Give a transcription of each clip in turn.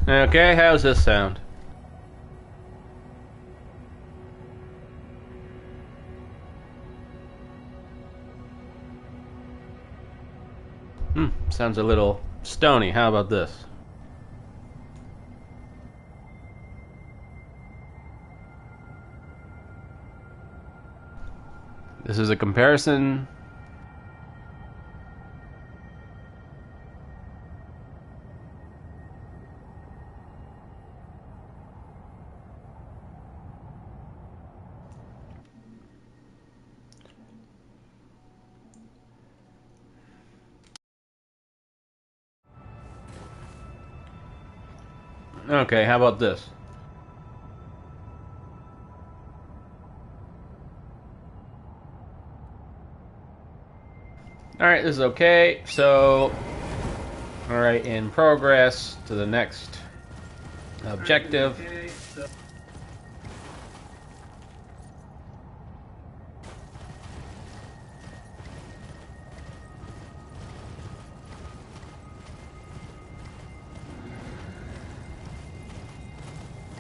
Okay, how's this sound? Sounds a little stony. How about this? This is a comparison. Okay, how about this? Alright, this is okay. So, alright, in progress to the next objective.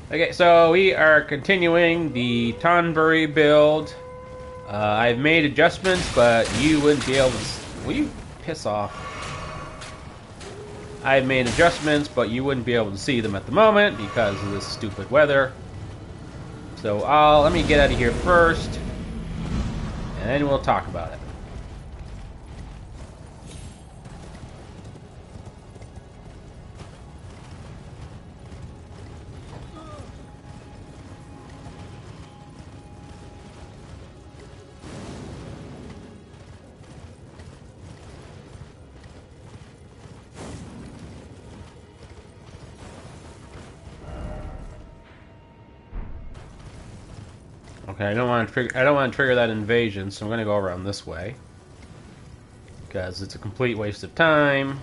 Okay, so we are continuing the Tonberry build. I've made adjustments, but you wouldn't be able to... Will you piss off? I've made adjustments, but you wouldn't be able to see them at the moment because of this stupid weather. So let me get out of here first, and then we'll talk about it. Okay, I don't want to trigger that invasion, so I'm going to go around this way because it's a complete waste of time.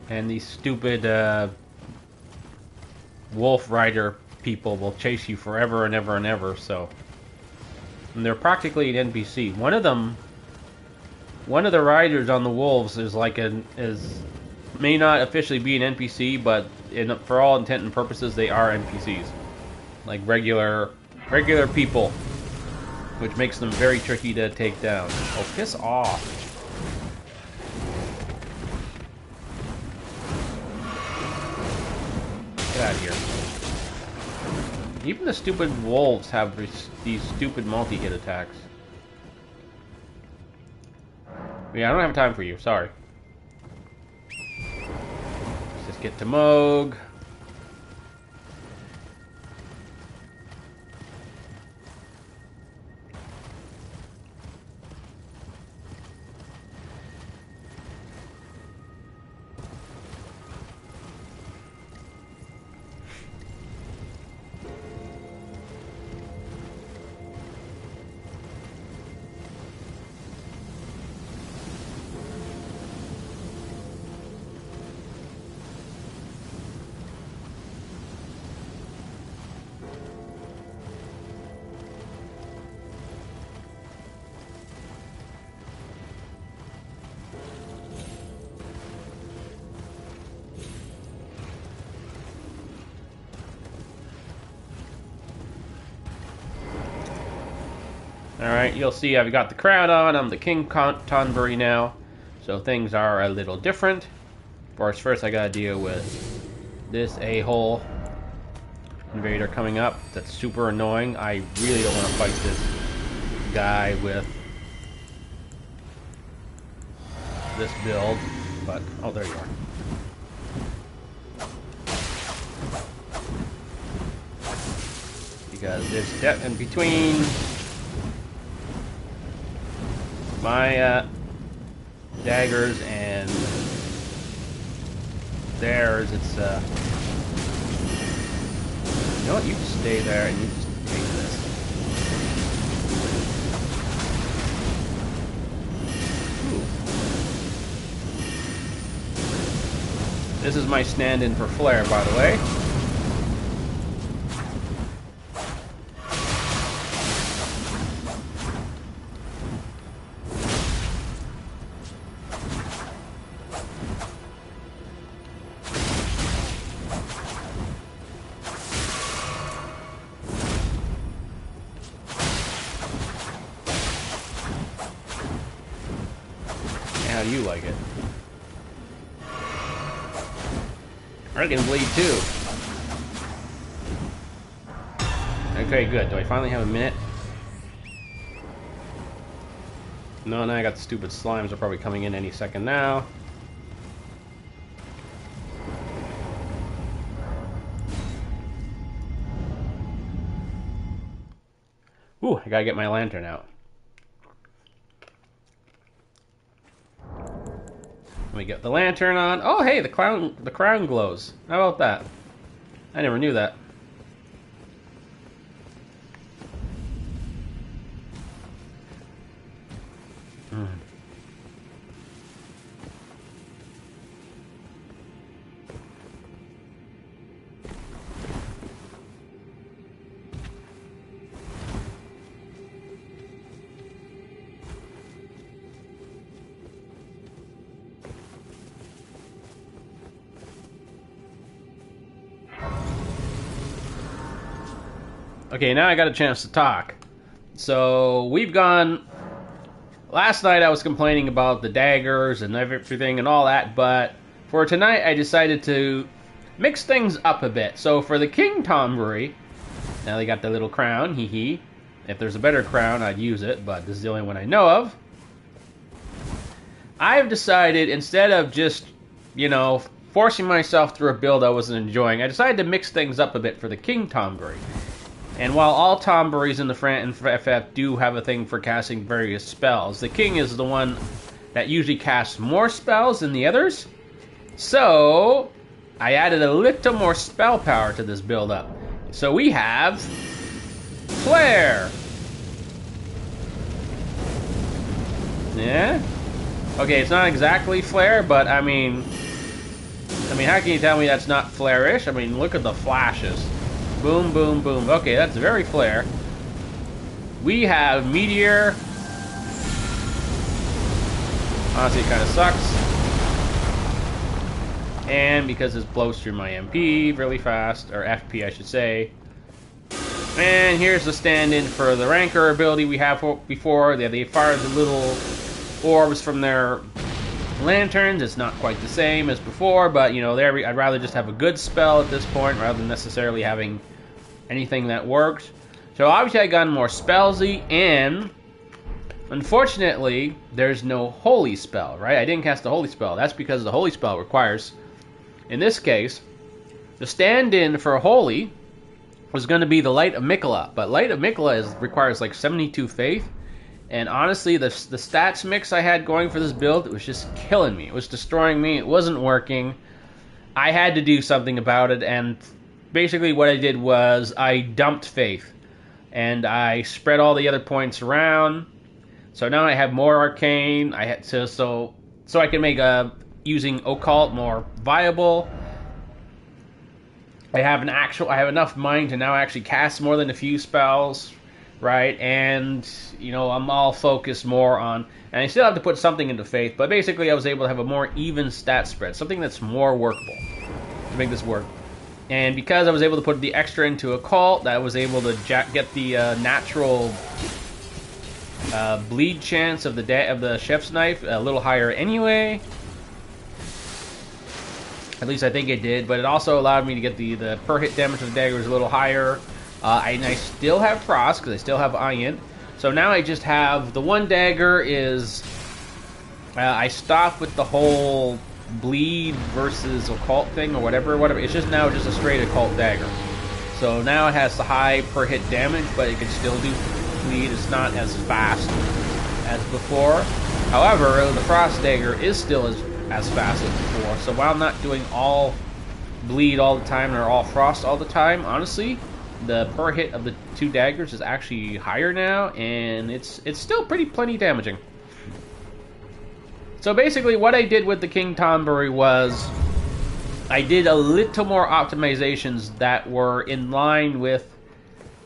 And these stupid Wolf Rider people will chase you forever and ever and ever. And they're practically an NPC. One of the riders on the wolves is may not officially be an NPC, but for all intent and purposes, they are NPCs, like regular people, which makes them very tricky to take down. Oh, piss off! Get out of here. Even the stupid wolves have these stupid multi-hit attacks. Yeah, I don't have time for you. Sorry. Let's just get to Moog. Alright, you'll see I've got the crown on. I'm the King Tonberry now. So things are a little different. Of course, first I gotta deal with this a-hole invader coming up. That's super annoying. I really don't want to fight this guy with this build. But, oh, there you are. Because there's depth in between my daggers and theirs. It's you know what, you just stay there and you just take this. Ooh. This is my stand-in for Flare, by the way. do you like it? I can bleed too. Okay, good. Do I finally have a minute? No, now I got the stupid slimes. Are probably coming in any second now. Ooh, I gotta get my lantern out. Let me get the lantern on. Oh, hey, the crown glows. How about that? I never knew that. Okay, now I got a chance to talk. So, we've gone... Last night I was complaining about the daggers and everything and all that, but for tonight I decided to mix things up a bit. So for the King Tonberry, now they got the little crown, hee hee. If there's a better crown, I'd use it, but this is the only one I know of. I've decided, instead of just, you know, forcing myself through a build I wasn't enjoying, I decided to mix things up a bit for the King Tonberry. And while all Tonberries in the FF do have a thing for casting various spells, the King is the one that usually casts more spells than the others. So, I added a little more spell power to this build-up. So we have... Flare! Yeah? Okay, it's not exactly Flare, but I mean, how can you tell me that's not Flare-ish? I mean, look at the flashes. Boom, boom, boom. Okay, that's very Flare. We have Meteor. Honestly, it kind of sucks. And because this blows through my MP really fast, or FP I should say. And here's the stand-in for the Rancor ability we have before. They fired the little orbs from their lanterns. It's not quite the same as before, but you know, I'd rather just have a good spell at this point rather than necessarily having anything that works. So obviously I got more spellsy, and unfortunately there's no holy spell, right? I didn't cast the holy spell. That's because the holy spell requires, in this case, the stand-in for holy was going to be the Light of Mikola, but Light of Mikola requires like 72 faith. And honestly, the stats mix I had going for this build, it was just killing me. It was destroying me. It wasn't working. I had to do something about it, and basically what I did was I dumped faith. And I spread all the other points around. So now I have more arcane. I had to, so I can make using occult more viable. I have enough mind to now actually cast more than a few spells. Right, and you know, I'm all focused more on, and I still have to put something into faith, but basically I was able to have a more even stat spread, something that's more workable to make this work. And because I was able to put the extra into occult, I was able to get the natural bleed chance of the chef's knife a little higher anyway. At least I think it did, but it also allowed me to get the per hit damage of the daggers a little higher. And I still have Frost, because I still have Iron. So now I just have... The one dagger is... I stopped with the whole bleed versus occult thing, or whatever. It's just now just a straight occult dagger. So now it has the high per hit damage, but it can still do bleed. It's not as fast as before. However, the Frost dagger is still as fast as before. So while I'm not doing all bleed all the time, or all Frost all the time, honestly... The per hit of the two daggers is actually higher now, and it's still plenty damaging. So basically what I did with the King Tonberry was I did a little more optimizations that were in line with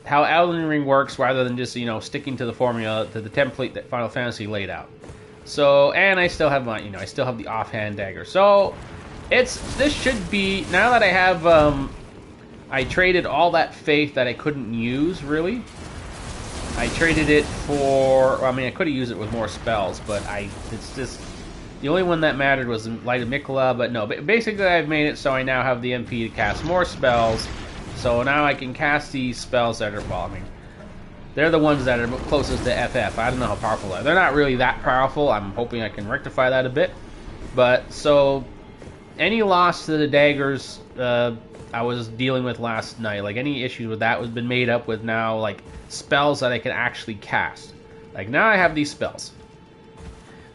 how Elden Ring works, rather than just, you know, sticking to the formula, to the template that Final Fantasy laid out. So, and I still have my, I still have the offhand dagger. So this should be, now that I have I traded all that faith that I couldn't use, really. I traded it for... I mean, I could have used it with more spells, but it's just... The only one that mattered was Light of Mikola, but no. But basically, I've made it so I now have the MP to cast more spells. So now I can cast these spells that are, well, I mean, they're the ones that are closest to FF. I don't know how powerful they are. They're not really that powerful. I'm hoping I can rectify that a bit. But, so, any loss to the daggers I was dealing with last night, like any issues with that was been made up with now, like, spells that I can actually cast. Like, now I have these spells.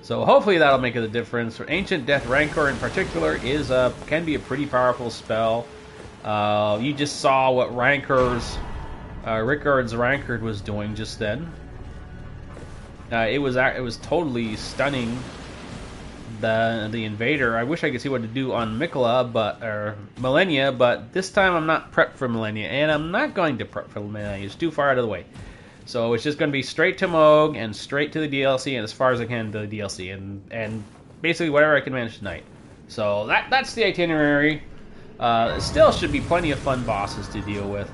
So hopefully that'll make a difference. Ancient Death Rancor in particular is can be a pretty powerful spell. You just saw what Rickard's Rancor was doing just then. It was totally stunning the invader. I wish I could see what to do on Mikola, or Millennia, but this time I'm not prepped for Millennia, and I'm not going to prep for Millennia. It's too far out of the way. So it's just going to be straight to Moog and straight to the DLC, and as far as I can to the DLC, and basically whatever I can manage tonight. So that's the itinerary. Still should be plenty of fun bosses to deal with.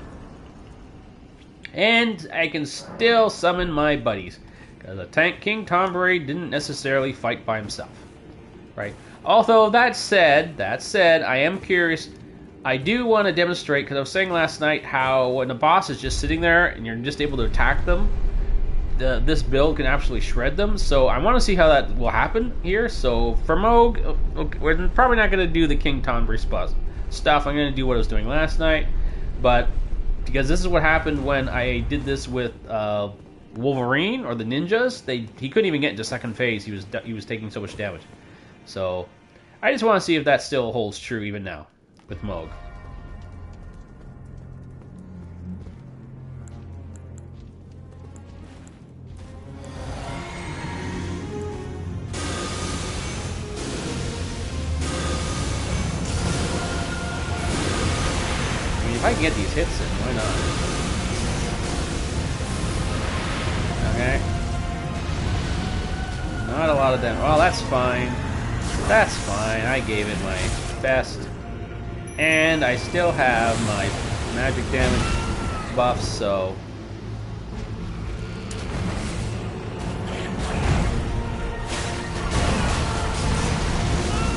And I can still summon my buddies, because a tank King Tonberry didn't necessarily fight by himself. Right? Although that said, I am curious. I do want to demonstrate, because I was saying last night how when the boss is just sitting there and you're just able to attack them, this build can absolutely shred them. So I want to see how that will happen here. So for Moog, we're probably not going to do the King Tonberry stuff. I'm going to do what I was doing last night. But because this is what happened when I did this with Wolverine or the ninjas, he couldn't even get into second phase. He was taking so much damage. So I just want to see if that still holds true even now with Moog. I mean, if I can get these hits in, why not? Okay. Not a lot of damage. Well, that's fine. That's fine. I gave it my best. And I still have my magic damage buffs, so...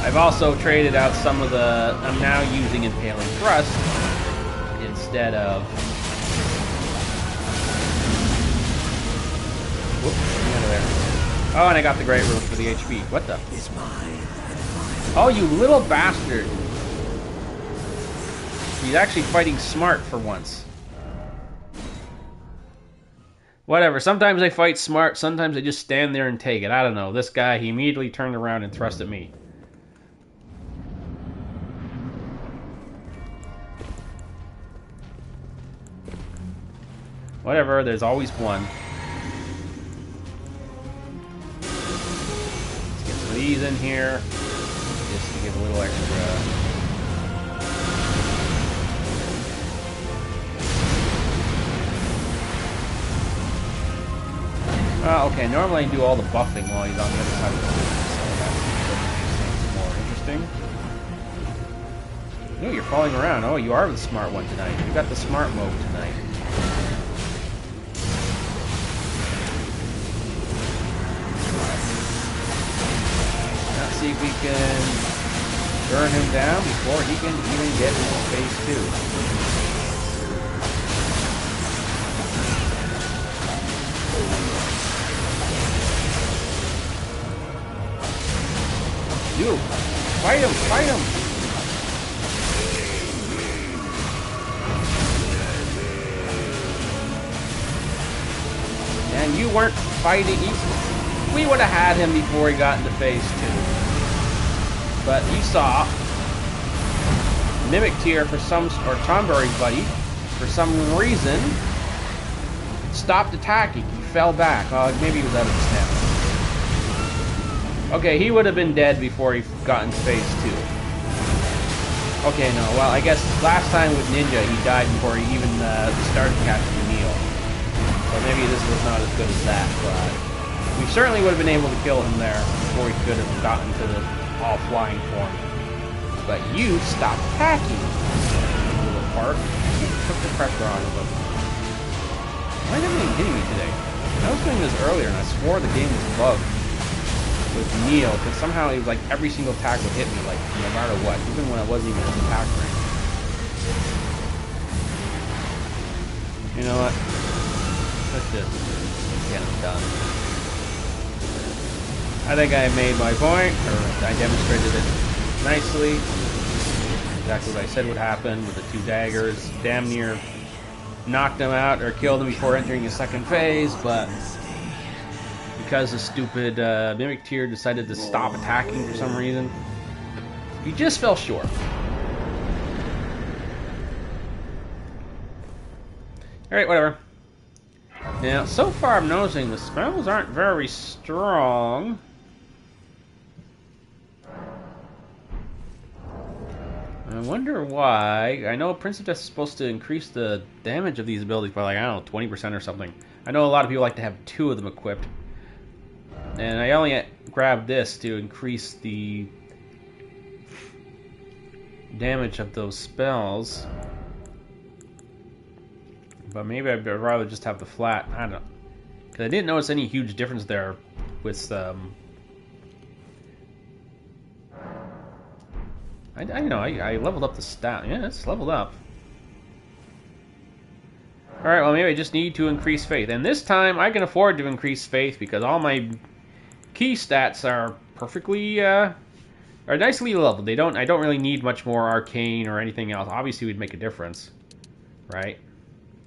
I've also traded out some of the... I'm now using Impaling Thrust instead of... Whoops, get out of there. Oh, and I got the Great Room for the HP. What the? It's mine. Oh, you little bastard. He's actually fighting smart for once. Whatever, sometimes I fight smart, sometimes I just stand there and take it. I don't know. This guy, he immediately turned around and thrust at me. Whatever, there's always one. Let's get some of these in here, just to give a little extra... Okay, normally I do all the buffing while he's on the other side of the field, so that's more interesting. No, you're falling around. Oh, you are the smart one tonight. You got the smart mode tonight. Let's see if we can burn him down before he can even get into phase 2. Dude, fight him, fight him! And you weren't fighting. We would have had him before he got into phase 2. But you saw Mimic Tier for some, or Tonberry buddy, for some reason, stopped attacking. He fell back. Maybe he was out of his stamina. Okay, he would have been dead before he got into phase 2. Okay, no, well, I guess last time with Ninja, he died before he even started catching the meal. So maybe this was not as good as that, but we certainly would have been able to kill him there before he could have gotten to the all-flying form. But you stopped attacking, little part. You took the pressure on him. Why is everything hitting me today? I was doing this earlier, and I swore the game was bugged. with Neil, because somehow it was like every single attack would hit me, like no matter what, even when I wasn't even in attack range. You know what? Let's just get him done. I think I made my point, or I demonstrated it nicely. Exactly what I said would happen with the 2 daggers. Damn near knocked him out or killed him before entering his second phase, but because the stupid Mimic Tier decided to stop attacking for some reason, he just fell short. Alright, whatever. Now, so far I'm noticing the spells aren't very strong. I wonder why. I know Prince of Death is supposed to increase the damage of these abilities by, like, I don't know, 20% or something. I know a lot of people like to have 2 of them equipped. And I only grabbed this to increase the damage of those spells. But maybe I'd rather just have the flat. I don't know. Because I didn't notice any huge difference there with I leveled up the stat. Yeah, it's leveled up. Alright, well maybe I just need to increase faith. And this time I can afford to increase faith because all my key stats are perfectly are nicely leveled. I don't really need much more arcane or anything else. Obviously it would make a difference. Right?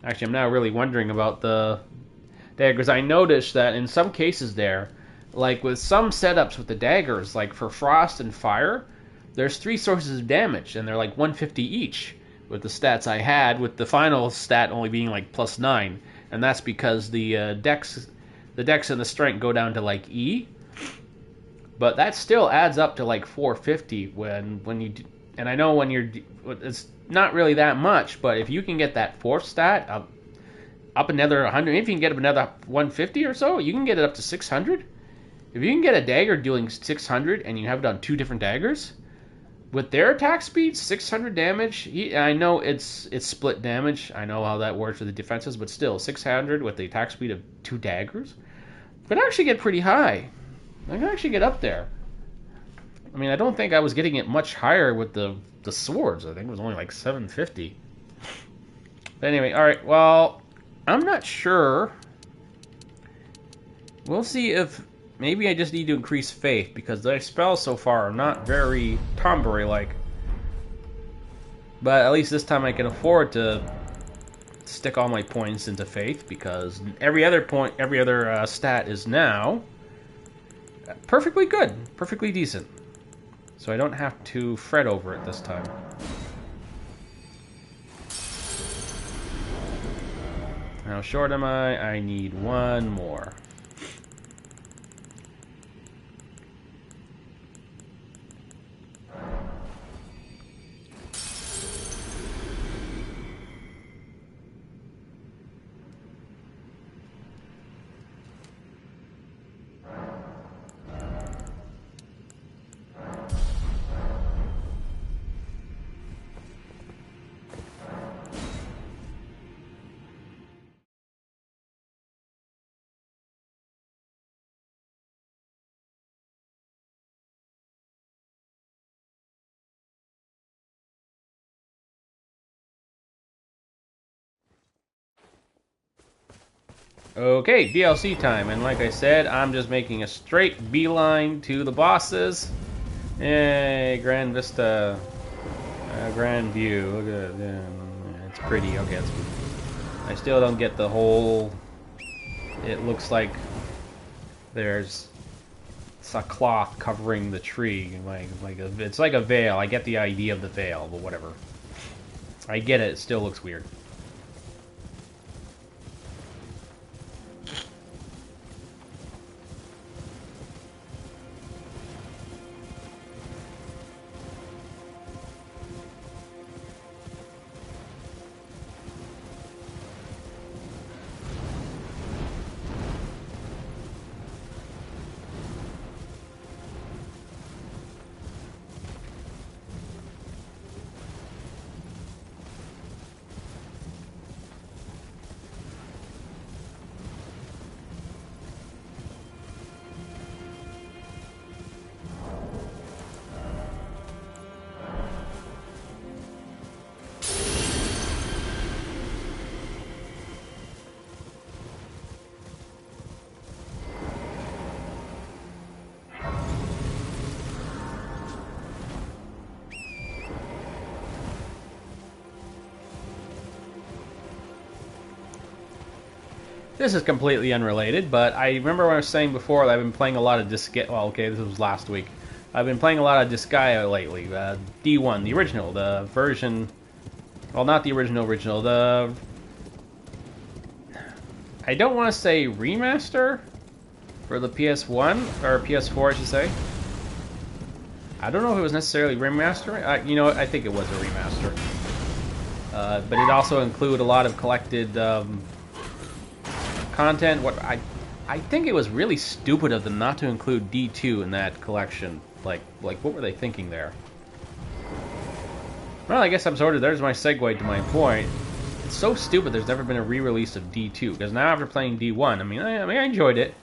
Actually, I'm now really wondering about the daggers. I noticed that in some cases there, like with some setups with the daggers, like for frost and fire, there's 3 sources of damage, and they're like 150 each with the stats I had, with the final stat only being like +9, and that's because the dex and the strength go down to like E, but that still adds up to like 450 when you. And I know when you're, it's not really that much, but if you can get that 4th stat up another 100, if you can get up another 150 or so, you can get it up to 600. If you can get a dagger dealing 600 and you have it on 2 different daggers, with their attack speed, 600 damage, I know it's split damage, I know how that works with the defenses, but still, 600 with the attack speed of 2 daggers could actually get pretty high. I can actually get up there. I mean, I don't think I was getting it much higher with the swords. I think it was only like 750. But anyway, alright, well, I'm not sure. We'll see if maybe I just need to increase faith, because the spells so far are not very Tonberry-like. But at least this time I can afford to stick all my points into faith, because every other stat is now perfectly good, perfectly decent. So I don't have to fret over it this time. How short am I? I need 1 more. Okay, DLC time, and like I said, I'm just making a straight beeline to the bosses. Yay, Grand Vista, Grand View. Look at that. It's pretty. Okay, that's good. I still don't get the whole. It looks like there's a cloth covering the tree, it's like a veil. I get the idea of the veil, but whatever. I get it. It still looks weird. This is completely unrelated, but I remember when I was saying before that I've been playing a lot of Disgaea. Well, okay, this was last week. I've been playing a lot of Disgaea lately. D1, the original, the version. Well, not the original. The I don't want to say remaster for the PS1 or PS4, I should say. I don't know if it was necessarily remaster. You know what? I think it was a remaster. But it also included a lot of collected content. I think it was really stupid of them not to include D2 in that collection. Like what were they thinking there? Well, I guess there's my segue to my point. It's so stupid there's never been a re-release of D2, because now after playing D1, I mean I enjoyed it.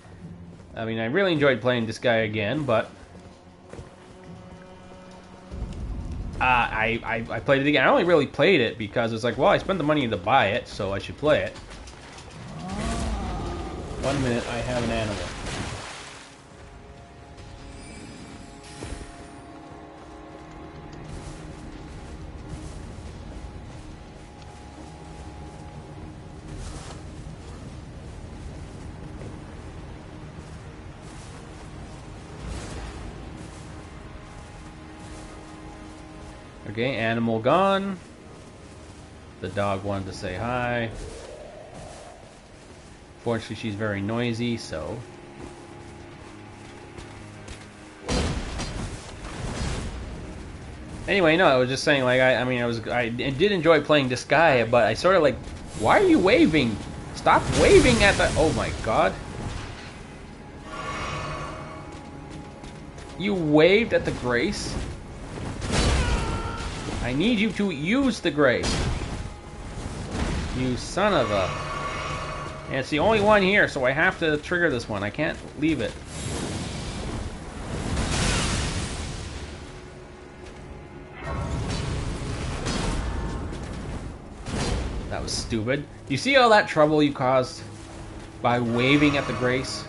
I mean, I really enjoyed playing this guy again, but I played it again. I only really played it because it's like, well, I spent the money to buy it, so I should play it. 1 minute, I have an animal. Okay, animal gone. The dog wanted to say hi. Fortunately, she's very noisy, so... Anyway, no, I was just saying, like, I did enjoy playing Disgaea, but I sort of like, why are you waving? Stop waving at the... Oh my god. You waved at the Grace? I need you to use the Grace. You son of a... And it's the only one here, so I have to trigger this one. I can't leave it. That was stupid. You see all that trouble you caused by waving at the Grace?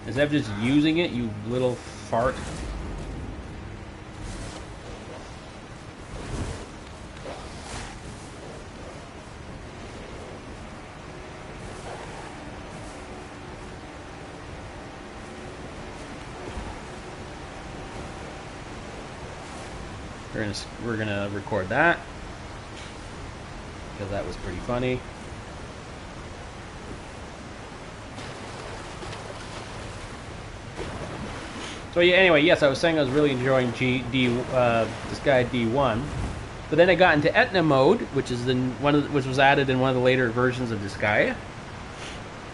Instead of just using it, you little fart. We're gonna record that because that was pretty funny. So yeah, anyway, yes, I was saying I was really enjoying this guy D1, but then I got into Etna mode, which is which was added in one of the later versions of Disgaea,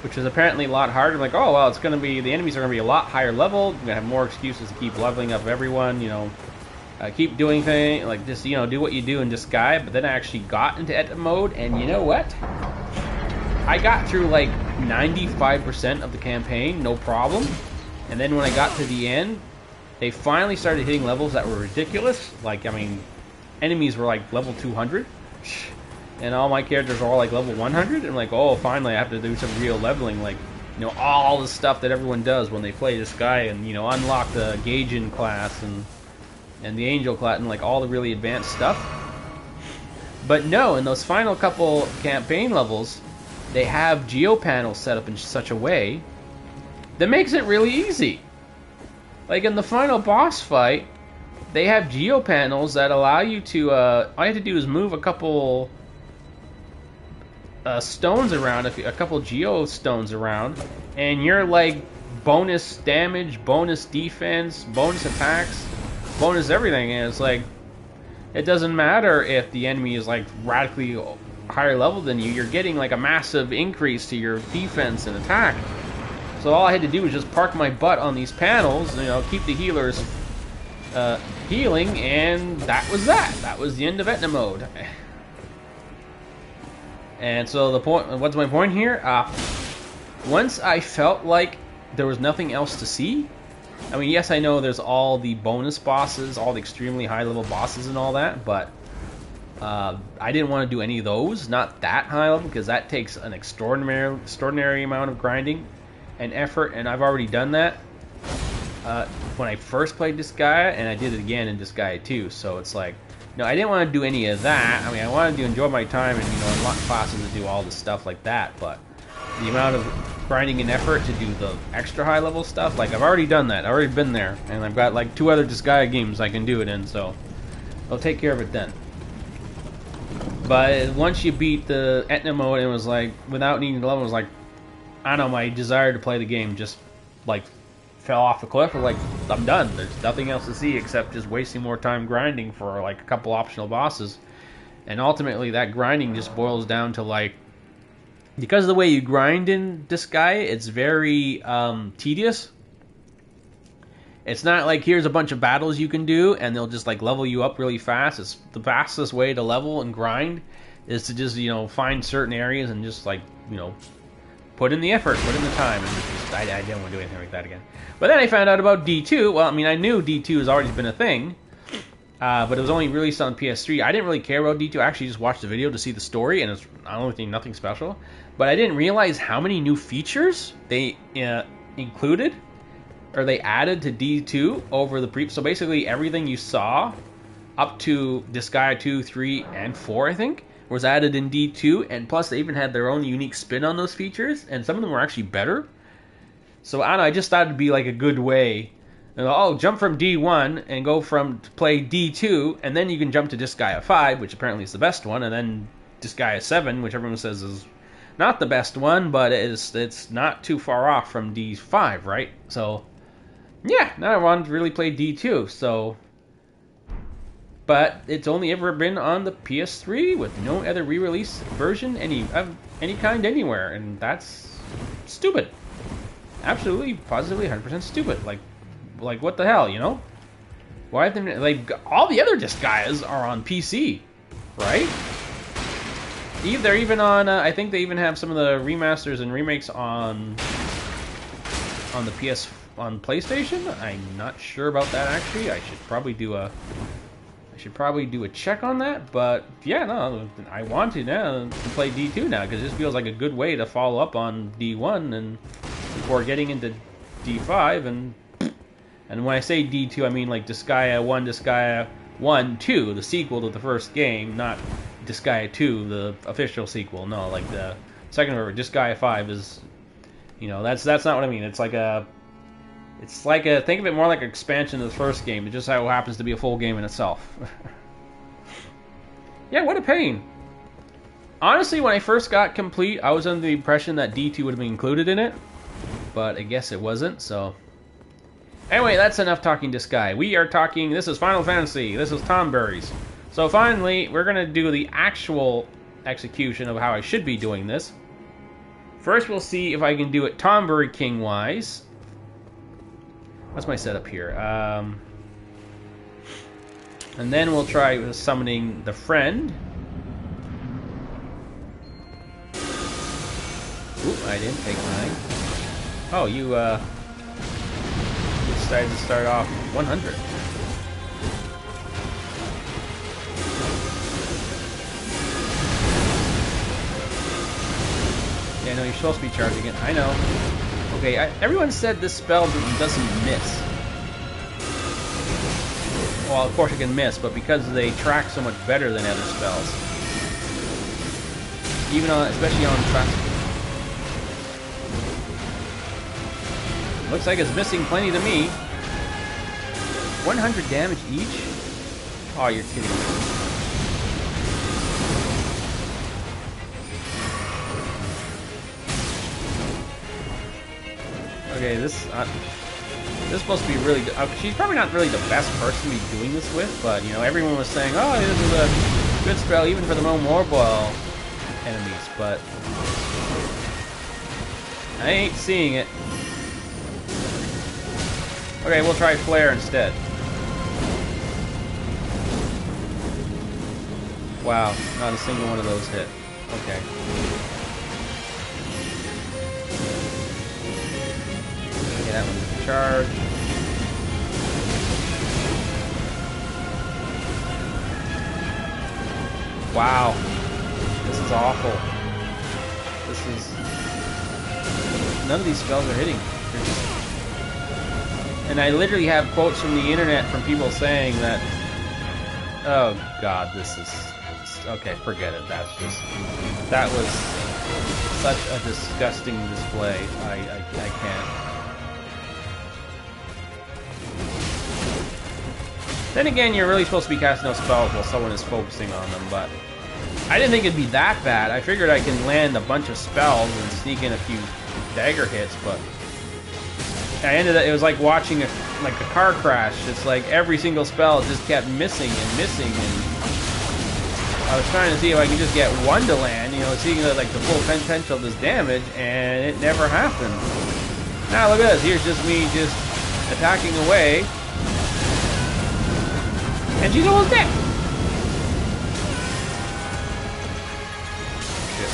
which is apparently a lot harder. I'm like, oh well, it's gonna be, the enemies are gonna be a lot higher level. You're gonna have more excuses to keep leveling up everyone, you know. Keep doing things, like just, you know, do what you do in Disgaea. But then I actually got into Etna mode, and you know what? I got through like 95% of the campaign, no problem. And then when I got to the end, they finally started hitting levels that were ridiculous. Like, I mean, enemies were like level 200, and all my characters are all like level 100. And I'm like, oh, finally I have to do some real leveling, like, you know, all the stuff that everyone does when they play Disgaea, and, you know, unlock the Gaijin class and the Angel class and like all the really advanced stuff. But no, in those final couple campaign levels, they have geo panels set up in such a way that makes it really easy. Like in the final boss fight, they have geo panels that allow you to, all you have to do is move a couple stones around, a couple geo stones around, and you're like bonus damage, bonus defense, bonus attacks, bonus everything. And it's like, it doesn't matter if the enemy is like radically higher level than you, you're getting like a massive increase to your defense and attack. So all I had to do was just park my butt on these panels, you know, keep the healers healing, and that was that. That was the end of Etna mode. And so the point, what's my point here? Once I felt like there was nothing else to see, I mean, yes, I know there's all the bonus bosses, all the extremely high-level bosses and all that, but I didn't want to do any of those, not that high level, because that takes an extraordinary amount of grinding and effort, and I've already done that when I first played Disgaea, and I did it again in Disgaea 2, so it's like, No, I didn't want to do any of that. I mean, I wanted to enjoy my time and, you know, unlock classes to do all the stuff like that, but the amount of grinding and effort to do the extra high level stuff, like, I've already done that. I've already been there, and I've got, like, 2 other Disgaea games I can do it in, so I'll take care of it then. But once you beat the Etna mode, it was like, without needing to level, it was like, I don't know, my desire to play the game just, like, fell off the cliff. Like, I'm done. There's nothing else to see except just wasting more time grinding for like a couple optional bosses. And ultimately that grinding just boils down to, like, because of the way you grind in Disgaea, it's very tedious. It's not like here's a bunch of battles you can do and they'll just like level you up really fast. It's the fastest way to level and grind is to just, you know, find certain areas and just, like, you know, put in the effort, put in the time, and just, I didn't want to do anything like that again. But then I found out about D2. Well, I mean, I knew D2 has already been a thing, but it was only released on PS3. I didn't really care about D2. I actually just watched the video to see the story, and it's nothing special. But I didn't realize how many new features they included, or they added to D2 over the pre. So basically, everything you saw up to Disgaea 2, 3, and 4, I think, was added in D2, and plus they even had their own unique spin on those features, and some of them were actually better. So I don't know, I just thought it'd be like a good way. You know, oh, jump from D1 and go from to play D2, and then you can jump to Disgaea 5, which apparently is the best one, and then Disgaea 7, which everyone says is not the best one, but it's not too far off from D5, right? So yeah, now I wanted to really play D2, so. But it's only ever been on the PS3 with no other re-release version of any kind anywhere, and that's stupid. Absolutely, positively, 100% stupid. Like what the hell, you know? Why have they, like, all the other Disgaeas are on PC, right? They're even on. I think they even have some of the remasters and remakes on the on PlayStation. I'm not sure about that actually. I should probably do a check on that, but yeah, no, I want to now to play D2 now because this feels like a good way to follow up on D1 and before getting into D5 and when I say D2, I mean like Disgaea 1, 2, the sequel to the first game, not Disgaea 2, the official sequel. No, like the second one, Disgaea 5 is, you know, that's not what I mean. It's like a think of it more like an expansion of the first game. It just so happens to be a full game in itself. Yeah, what a pain. Honestly, when I first got Complete, I was under the impression that D2 would have been included in it, but I guess it wasn't, so. Anyway, that's enough talking Disgaea. We are talking, this is Final Fantasy, this is Tonberry's. So finally, we're going to do the actual execution of how I should be doing this. First, we'll see if I can do it Tonberry King-wise. What's my setup here? And then we'll try summoning the friend. Oop, I didn't take mine. Oh, you decided to start off 100. Yeah, no, you're supposed to be charging it. I know. Okay, everyone said this spell doesn't miss. Well, of course it can miss, but because they track so much better than other spells. Even on, especially on track. Looks like it's missing plenty to me. 100 damage each? Oh, you're kidding me. Okay, this is supposed to be really good. She's probably not really the best person to be doing this with, but, you know, everyone was saying, oh, this is a good spell even for the Momorboil enemies, but I ain't seeing it. Okay, we'll try Flare instead. Wow, not a single one of those hit. Okay. Okay, that one's a charge. Wow. This is awful. This is... None of these spells are hitting. They're just... And I literally have quotes from the internet from people saying that Oh god, this is... Okay, forget it. That was such a disgusting display. I can't. Then again, you're really supposed to be casting those spells while someone is focusing on them, but I didn't think it'd be that bad. I figured I can land a bunch of spells and sneak in a few dagger hits, but it was like watching a car crash. It's like every single spell just kept missing and missing, and I was trying to see if I could just get one to land, you know, seeing the full potential of this damage, and it never happened. Now look at this, here's just me just attacking away, and she's almost dead. Shit.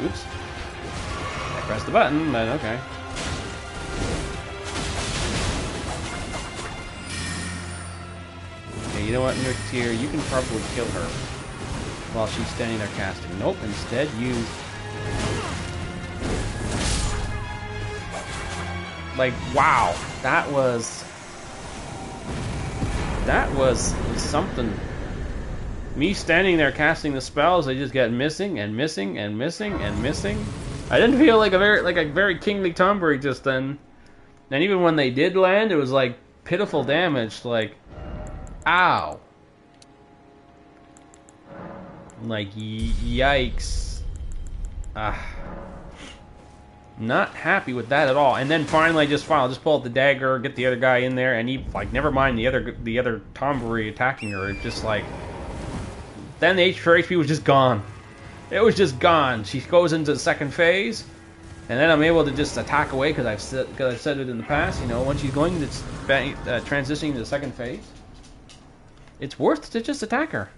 Oops. Press the button, but okay. Okay, you know what, Nurtier, you can probably kill her while she's standing there casting. Nope, instead you... Like, wow, that was something. Me standing there casting the spells, I just get missing and missing and missing and missing. I didn't feel like a very kingly Tonberry just then. And even when they did land, it was like pitiful damage, like ow. Like yikes. Not happy with that at all. And then finally I'll just pull out the dagger, get the other guy in there, and he never mind the other Tonberry attacking her. It's just like then the HP was just gone. It was just gone. She goes into the second phase, and then I'm able to just attack away because I've said it in the past. You know, once she's going to transitioning to the second phase, it's worth to just attack her.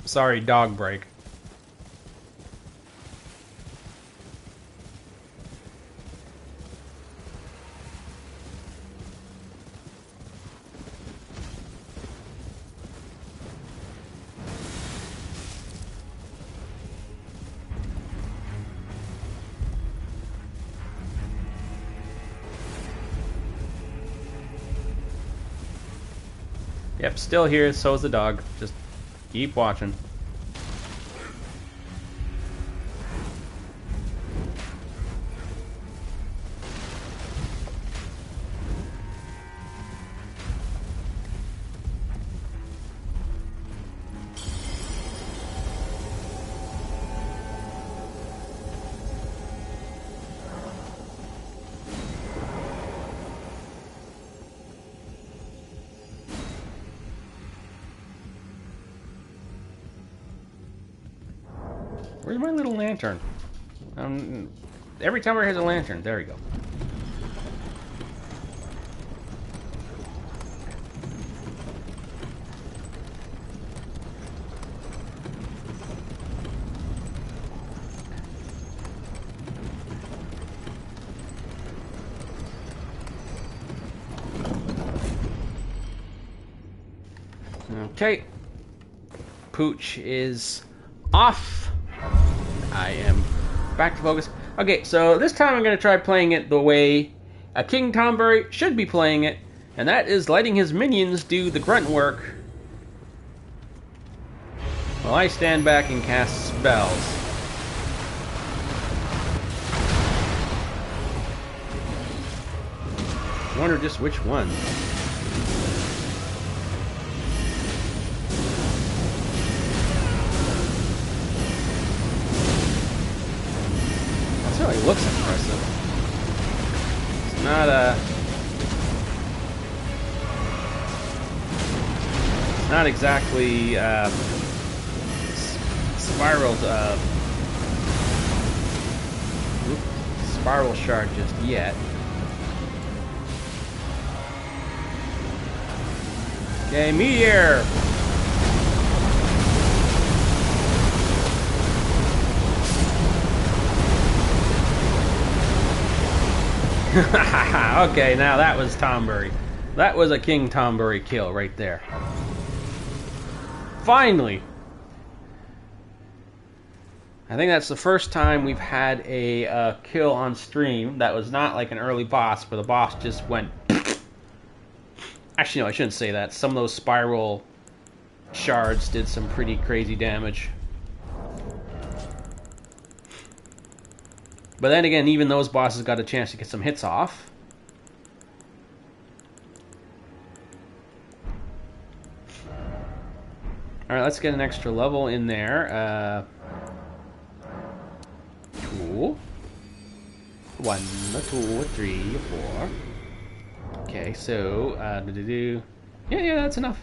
Sorry, dog break. Yep, still here, so is the dog. Just keep watching. Where's my little lantern? Every Tonberry has a lantern. There we go. Okay. Pooch is off. I am back to focus. Okay, so this time I'm going to try playing it the way a King Tonberry should be playing it, and that is letting his minions do the grunt work while I stand back and cast spells. I wonder just which one. It really looks impressive. It's not it's not exactly spiral shard just yet. Okay, meteor! Okay, now that was Tonberry. That was a King Tonberry kill right there. Finally! I think that's the first time we've had a kill on stream that was not like an early boss, where the boss just went... Actually, no, I shouldn't say that. Some of those spiral shards did some pretty crazy damage. But then again, even those bosses got a chance to get some hits off. Alright, let's get an extra level in there. Cool. 1, 2, 3, 4. Okay, so, yeah, that's enough.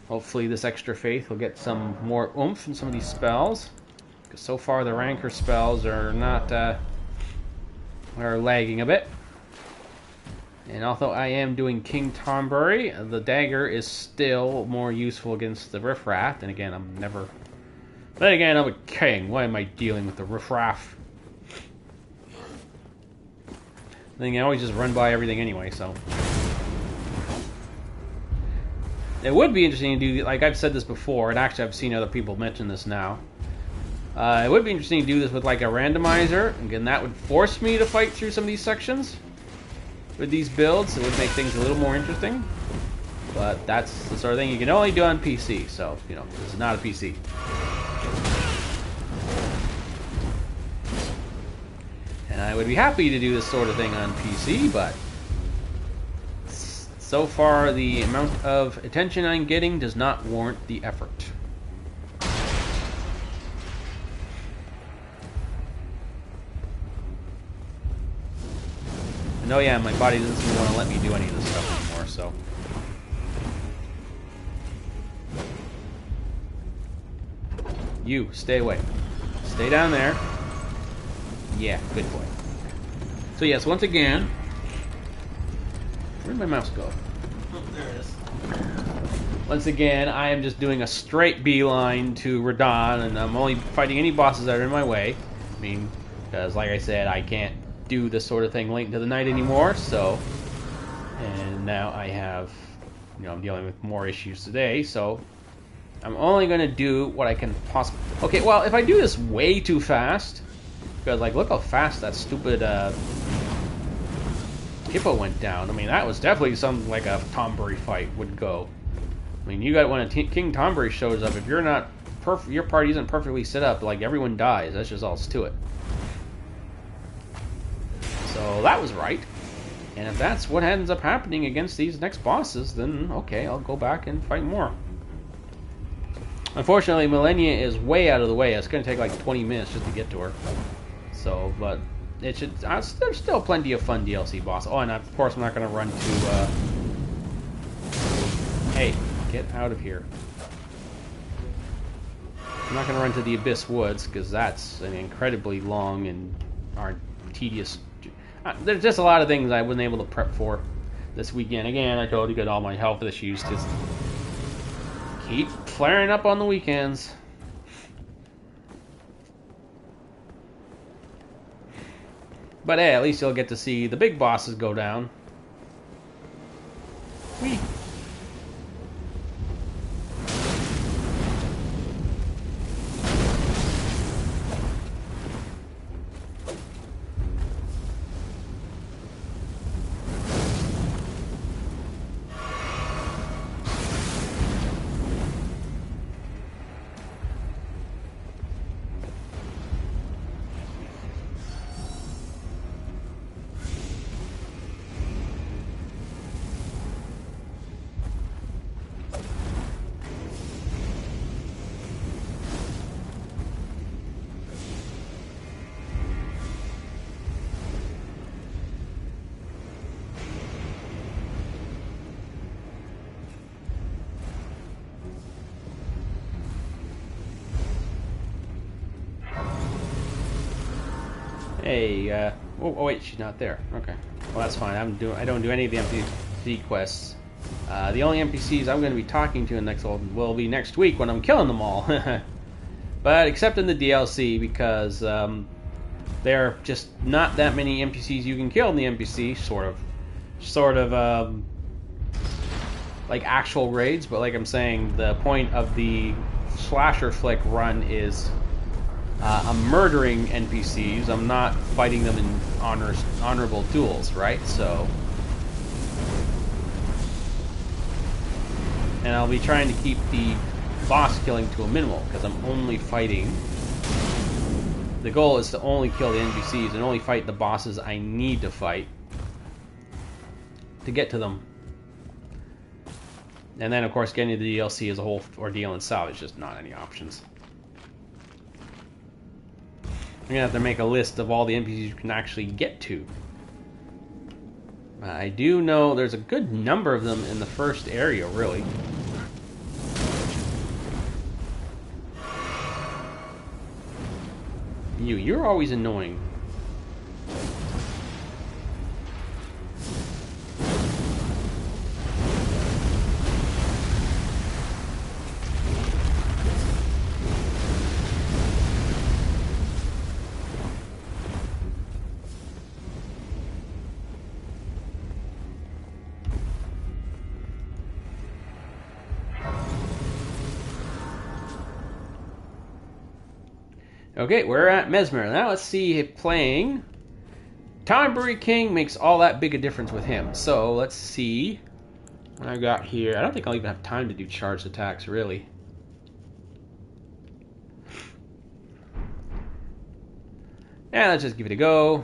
Hopefully this extra faith will get some more oomph in some of these spells. Because so far the ranker spells are not, are lagging a bit. And although I am doing King Tonberry, the dagger is still more useful against the riffraff. And again, I'm never... Then again, I'm a king. Why am I dealing with the riffraff? Then I always just run by everything anyway, so... It would be interesting to do, like I've said this before, and actually I've seen other people mention this now. It would be interesting to do this with like a randomizer. Again, that would force me to fight through some of these sections. With these builds, it would make things a little more interesting. But that's the sort of thing you can only do on PC, so, you know, this is not a PC. And I would be happy to do this sort of thing on PC, but... So far, the amount of attention I'm getting does not warrant the effort. And oh yeah, my body doesn't want to let me do any of this stuff anymore, so... You, stay away. Stay down there. Yeah, good boy. So yes, once again... Where'd my mouse go? Oh, there it is. Once again, I am just doing a straight beeline to Radon, and I'm only fighting any bosses that are in my way. I mean, because like I said, I can't do this sort of thing late into the night anymore, so... And now I have... You know, I'm dealing with more issues today, so... I'm only going to do what I can possibly... Okay, well, if I do this way too fast... Because, like, look how fast that stupid, Hippo went down. I mean, that was definitely something like a Tonberry fight would go. I mean, you got when a King Tonberry shows up, if you're not your party isn't perfectly set up, like everyone dies. That's just all it's to it. So that was right. And if that's what ends up happening against these next bosses, then okay, I'll go back and fight more. Unfortunately, Millennia is way out of the way. It's going to take like 20 minutes just to get to her. So, but it should. There's still plenty of fun DLC boss. Oh, and of course I'm not going to run to. Hey, get out of here! I'm not going to run to the Abyss Woods because that's an incredibly long and tedious. There's just a lot of things I wasn't able to prep for this weekend. Again, I told you, got all my health issues just keep flaring up on the weekends. But hey, at least you'll get to see the big bosses go down. Whee! Hey, oh wait, she's not there. Okay, well that's fine. I don't do any of the NPC quests. The only NPCs I'm going to be talking to in next Elden will be next week when I'm killing them all. But except in the DLC, because there are just not that many NPCs you can kill in the NPC, sort of like actual raids. But like I'm saying, the point of the slasher flick run is I'm murdering NPCs. I'm not fighting them in honorable duels, right? So, and I'll be trying to keep the boss killing to a minimal because I'm only fighting. The goal is to only kill the NPCs and only fight the bosses I need to fight to get to them. And then, of course, getting to the DLC is a whole ordeal in itself. It's just not any options. I'm gonna have to make a list of all the NPCs you can actually get to. I do know there's a good number of them in the first area, really. You're always annoying. Okay, we're at Mesmer. Now let's see if playing Tonberry King makes all that big a difference with him. So let's see what I got here. I don't think I'll even have time to do charged attacks, really. Yeah, let's just give it a go.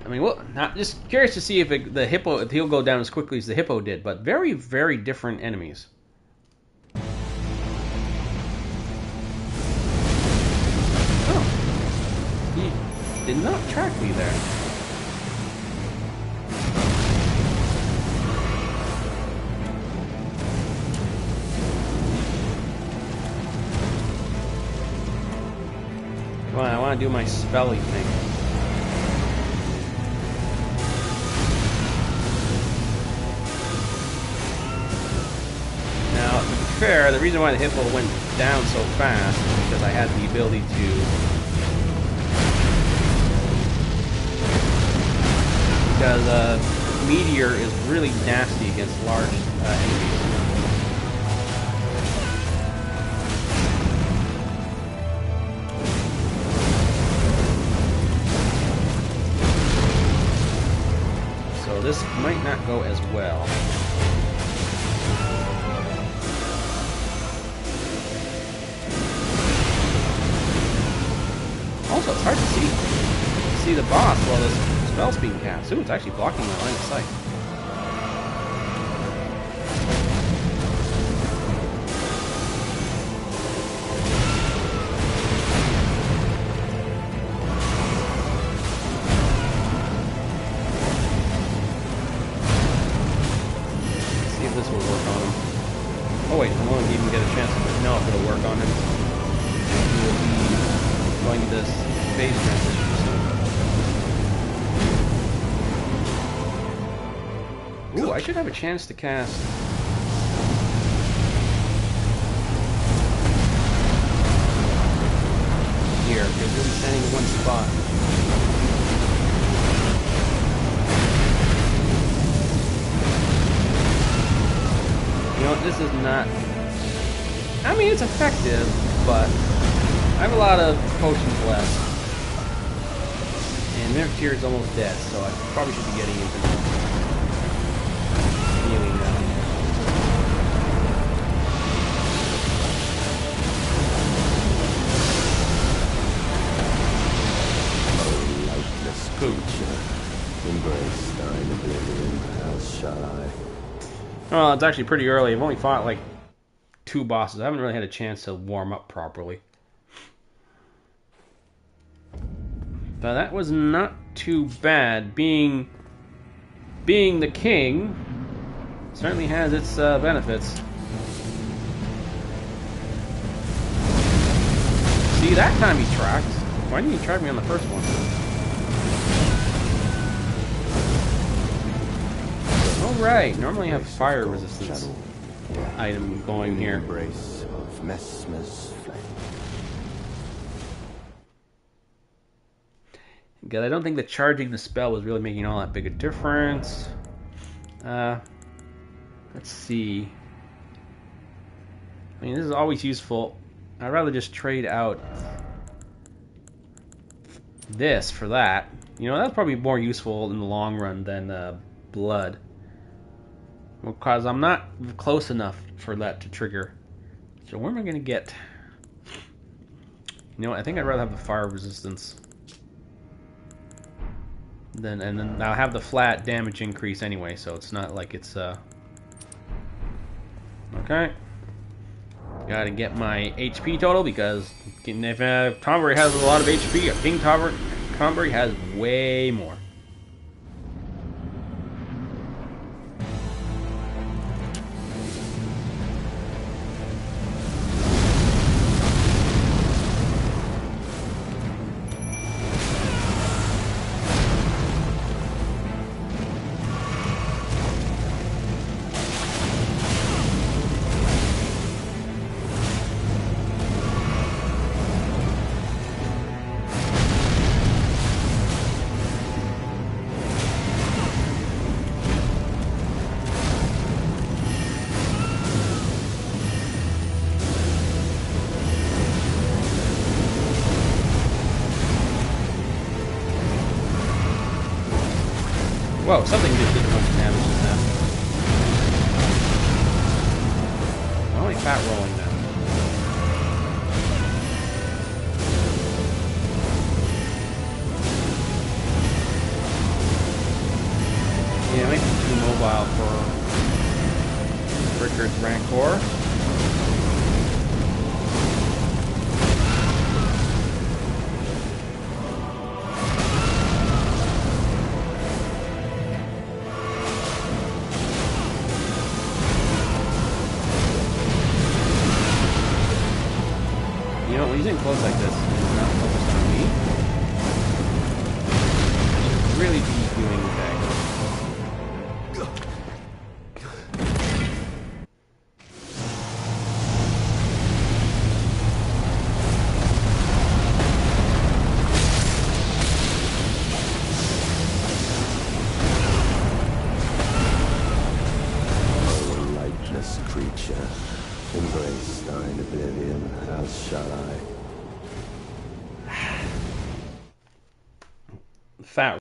I mean, well, not just curious to see if the hippo, if he'll go down as quickly as the hippo did, but very, very different enemies. Oh, he did not track me there. Come on, I want to do my spelly thing. Fair, the reason why the hippo went down so fast is because I had the ability to because meteor is really nasty against large enemies. So this might not go as well. Also, it's hard to see the boss while this spell's being cast. Ooh, it's actually blocking my line of sight. Let's see if this will work on him. Oh wait, I won't even get a chance to know if it'll work on him. He will be going to this phase transition. Ooh, I should have a chance to cast. Here, because we'll be standing in one spot. You know, this is not. I mean, it's effective, but I have a lot of potions left. And their tier is almost dead, so I probably should be getting into healing now. Oh, lifeless creature, embrace thine oblivion, how shall I? Well, it's actually pretty early. I've only fought like 2 bosses. I haven't really had a chance to warm up properly. But that was not too bad. Being the king certainly has its benefits. See, that time he tracked. Why didn't he track me on the first one? Alright, normally I have fire resistance item going here. Embrace of Messmer's flame. Because I don't think that charging the spell was really making all that big a difference. Let's see. I mean, this is always useful. I'd rather just trade out this for that. You know, that's probably more useful in the long run than blood. Because I'm not close enough for that to trigger. So where am I going to get? You know what? I think I'd rather have the fire resistance. And then I'll have the flat damage increase anyway, so it's not like it's okay. Gotta get my HP total because if Tonberry has a lot of HP, King Tonberry has way more. Whoa, something just did a bunch of damage just now. I'm only fat rolling now. Yeah, it makes me too mobile for Rickard's Rancor. You know, when he's in close like this, he's not focused on me. He should really be doing that. O lightless creature, embrace thine oblivion, as shall I. Fat.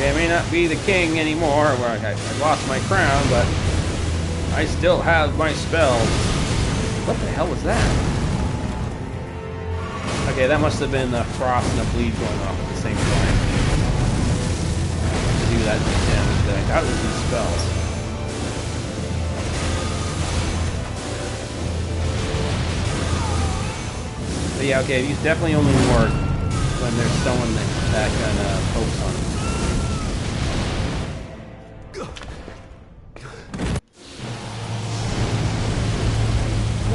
I may not be the king anymore, well, I lost my crown, but I still have my spells. What the hell was that? Okay, that must have been the frost and the bleed going off at the same time. To do that damage that I thought it was these spells. But yeah, okay, these definitely only work when there's someone that can focus on them.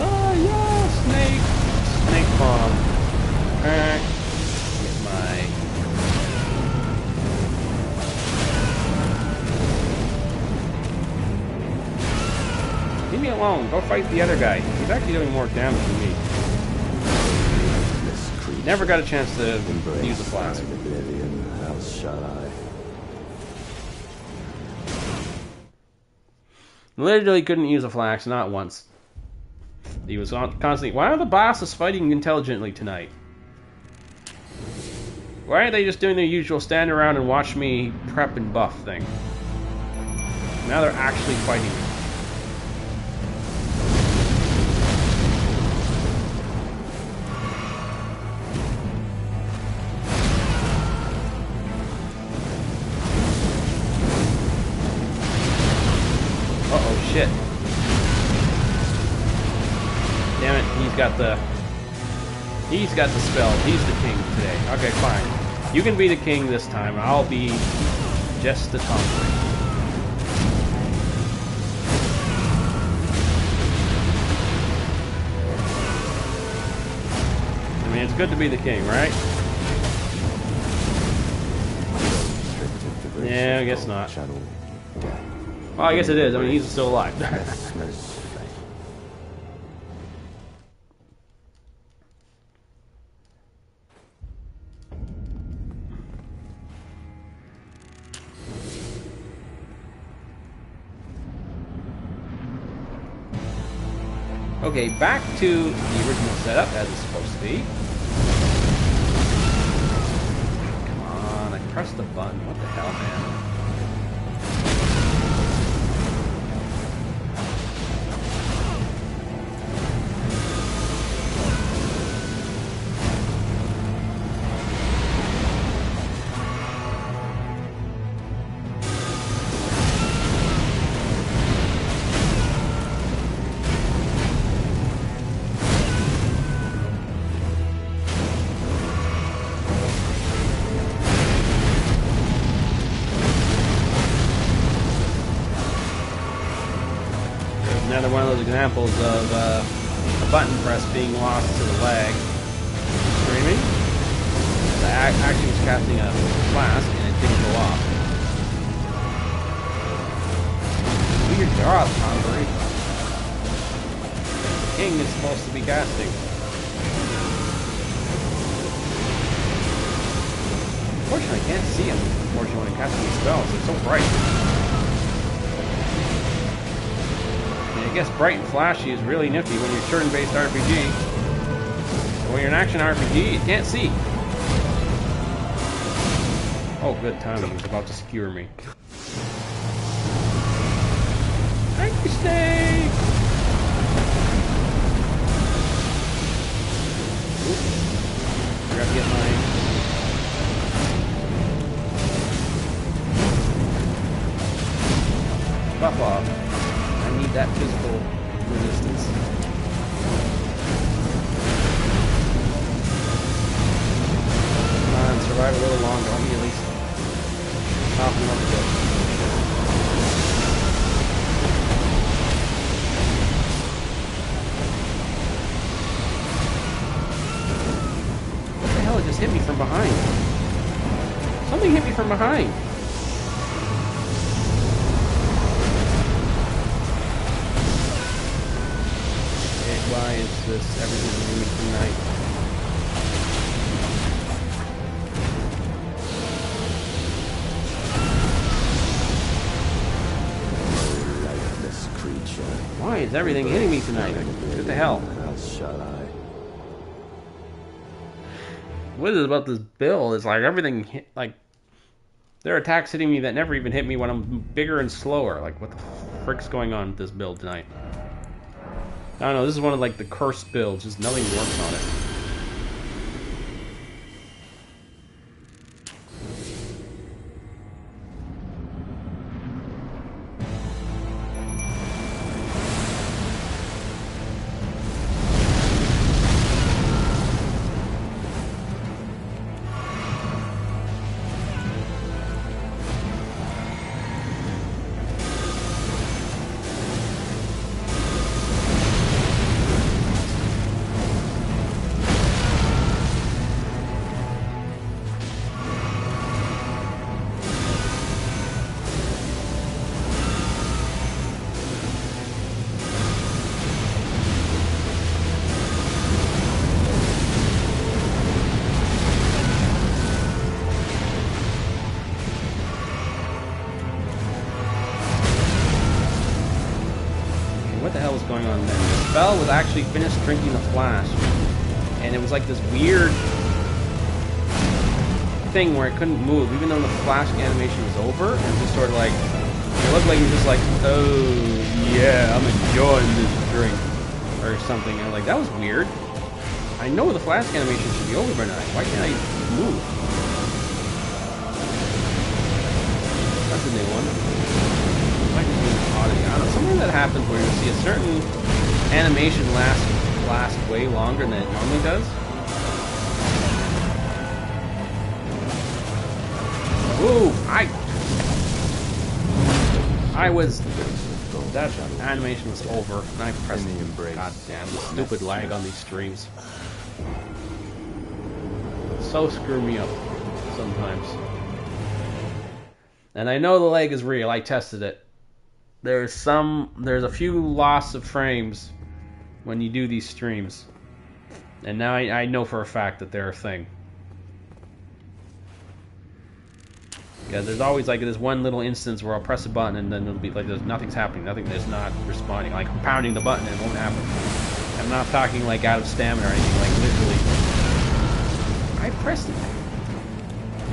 Oh yeah, snake bomb. Alright. Get my... Leave me alone. Go fight the other guy. He's actually doing more damage than me. Never got a chance to use the flask. How shall I? Literally couldn't use a flask, not once. He was constantly... Why are the bosses fighting intelligently tonight? Why aren't they just doing their usual stand around and watch me prep and buff thing? Now they're actually fighting me. Uh-oh, shit. Damn it, he's got the spell. He's the king today. Okay, fine. You can be the king this time. I'll be just the Tonberry. I mean, it's good to be the king, right? Yeah, I guess not. Well, I guess it is. I mean, he's still alive. Okay, back to the original setup as it's supposed to be. Come on, I pressed the button. What the hell, man? Another one of those examples of a button press being lost to the lag. Screaming. I actually was casting a flask and it didn't go off. Do your job, Tonberry. The king is supposed to be casting. Unfortunately, I can't see him. Unfortunately, when I'm casting these spells, they're so bright. I guess bright and flashy is really nifty when you're turn-based RPG. But when you're an action RPG, you can't see. Oh, good timing. He was about to skewer me. Thank you, Snake! Oops. Forgot to get mine. Buff off. I need that physical resistance. Come on, survive a little longer. Let me at least soften up a bit. What the hell? It just hit me from behind. Something hit me from behind. Why is this everything doing me tonight? Lifeless creature. Why is everything hitting me tonight? What the hell? How shall I? What is it about this build? It's like everything hit, like there are attacks hitting me that never even hit me when I'm bigger and slower. Like what the frick's going on with this build tonight? I don't know, this is one of like the cursed builds, just nothing works on it. actually finished drinking the flask, and it was like this weird thing where it couldn't move, even though the flask animation was over, and it just sort of like, it looked like he was just like, oh yeah, I'm enjoying this drink, or something. And I'm like, that was weird. I know the flask animation should be over by now. Why can't I move? That's a new one. Might just be an oddity. I don't know. Something that happens where you see a certain animation last way longer than it normally does. Ooh, that animation was over, and I pressed the goddamn stupid lag on these streams. So screw me up sometimes. And I know the lag is real. I tested it. There's a few loss of frames when you do these streams, and now I know for a fact that they're a thing. Because there's always like this one little instance where I'll press a button and then it'll be like nothing's happening, nothing is not responding. Like I'm pounding the button and it won't happen. I'm not talking like out of stamina or anything, like literally. I pressed it.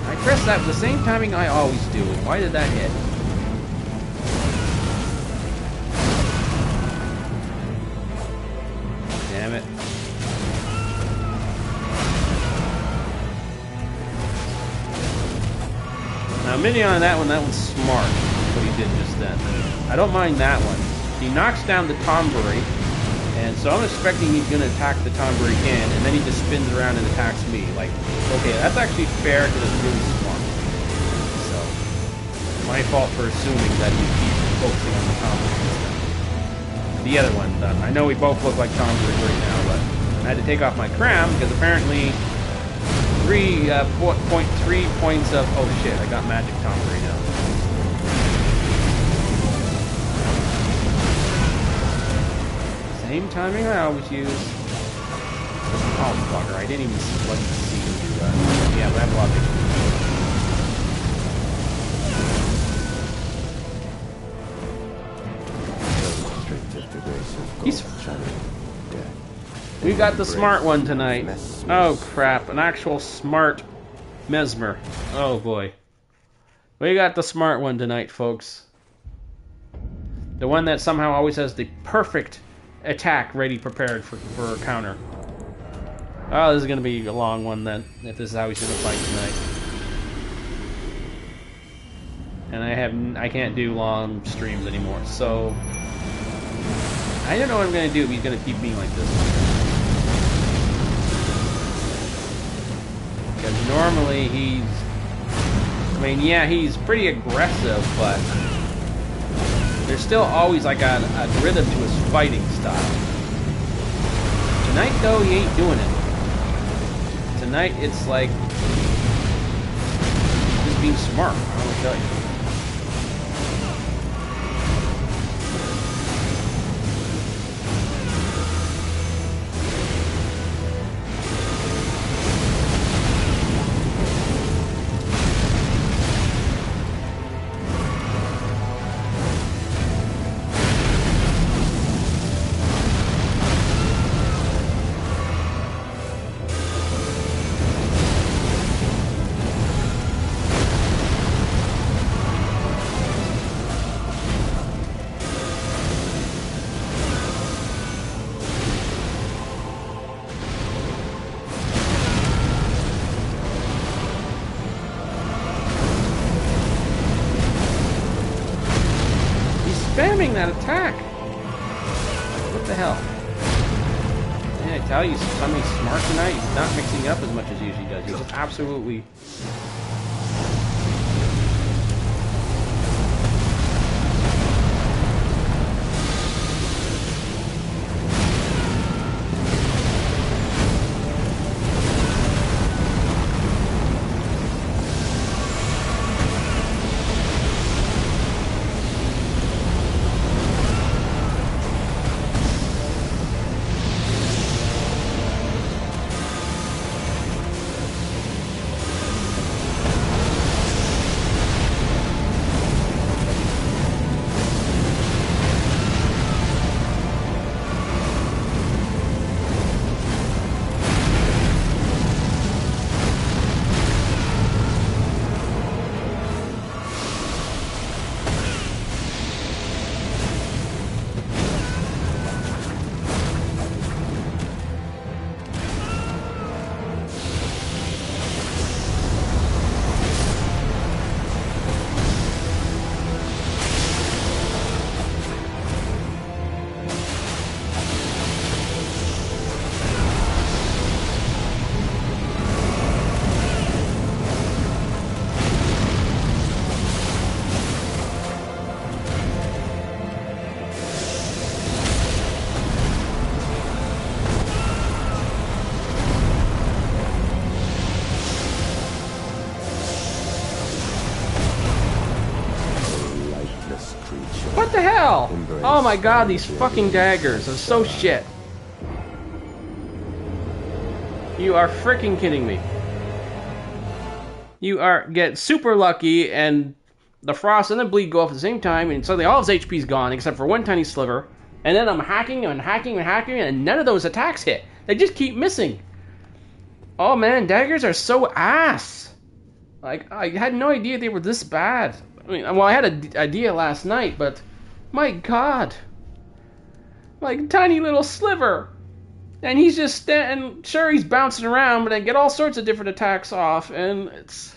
I pressed that with the same timing I always do. And why did that hit? Damn it. Now, minion on that one's smart, what he did just then. I don't mind that one. He knocks down the Tonberry, and so I'm expecting he's going to attack the Tonberry again, and then he just spins around and attacks me. Like, okay, that's actually fair because it's really smart. So, my fault for assuming that he'd keep focusing on the Tonberry instead. The other one, I know we both look like Tonberry right now, but I had to take off my crown because apparently 3.3 points of... Oh shit, I got magic Tonberry now. Same timing I always use. Oh fucker, I didn't even see him do that. Yeah, we have a lot of... We got the smart one tonight. Oh crap, an actual smart mesmer. Oh boy. We got the smart one tonight, folks. The one that somehow always has the perfect attack ready prepared for a counter. Oh, this is gonna be a long one then, if this is how he's gonna fight tonight. And I can't do long streams anymore, so I don't know what I'm gonna do if he's gonna keep being like this. Because normally he's... I mean, yeah, he's pretty aggressive, but there's still always like a rhythm to his fighting style. Tonight, though, he ain't doing it. Tonight, it's like... just being smart, I don't want to tell you. Spamming that attack! What the hell? Didn't I tell you something smart tonight? He's not mixing up as much as he usually does. He's just absolutely... hell? Embrace Oh my god, the these fucking daggers are so shit. You are freaking kidding me. You get super lucky, and the frost and the bleed go off at the same time, and suddenly all his HP's gone except for one tiny sliver. And then I'm hacking and hacking and hacking, and none of those attacks hit. They just keep missing. Oh man, daggers are so ass. Like, I had no idea they were this bad. I mean, well, I had an idea last night, but my god. Like, tiny little sliver. And he's just standing, sure, he's bouncing around, but I get all sorts of different attacks off, and it's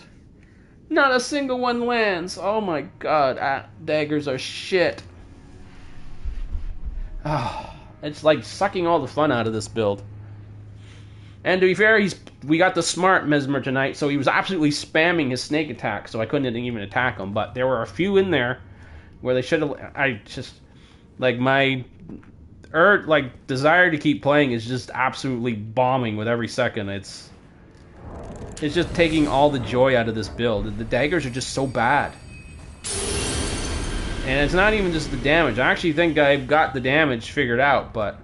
not a single one lands. Oh my god, daggers are shit. Oh, it's like sucking all the fun out of this build. And to be fair, we got the smart Mesmer tonight, so he was absolutely spamming his snake attack, so I couldn't even attack him. But there were a few in there where they should have. I just like my desire to keep playing is just absolutely bombing with every second. It's just taking all the joy out of this build. The daggers are just so bad. And it's not even just the damage. I actually think I've got the damage figured out, but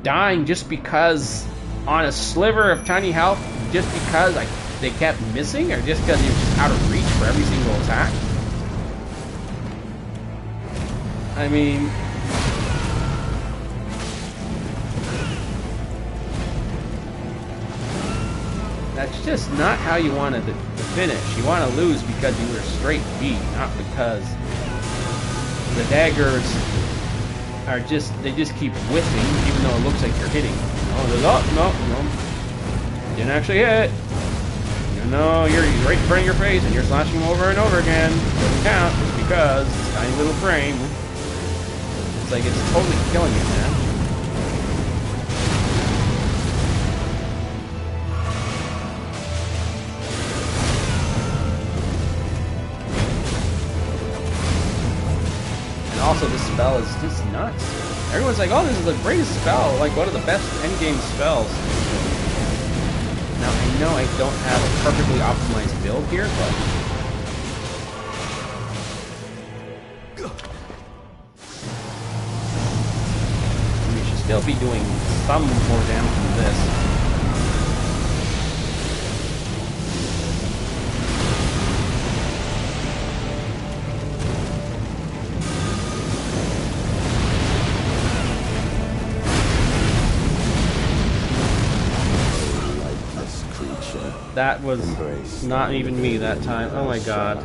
dying just because on a sliver of tiny health, just because they kept missing, or just because he was just out of reach for every single attack? I mean, that's just not how you wanted to finish. You want to lose because you were straight beat, not because the daggers are they just keep whiffing, even though it looks like you're hitting. Oh, no. Didn't actually hit. No, you're right in front of your face and you're slashing them over and over again. Doesn't count just because it's a tiny little frame. It's like it's totally killing you, man. Also, this spell is just nuts. Everyone's like, oh, this is the greatest spell, like one of the best endgame spells. Now, I know I don't have a perfectly optimized build here, but we should still be doing some more damage than this. That was not even me that time. Oh my god.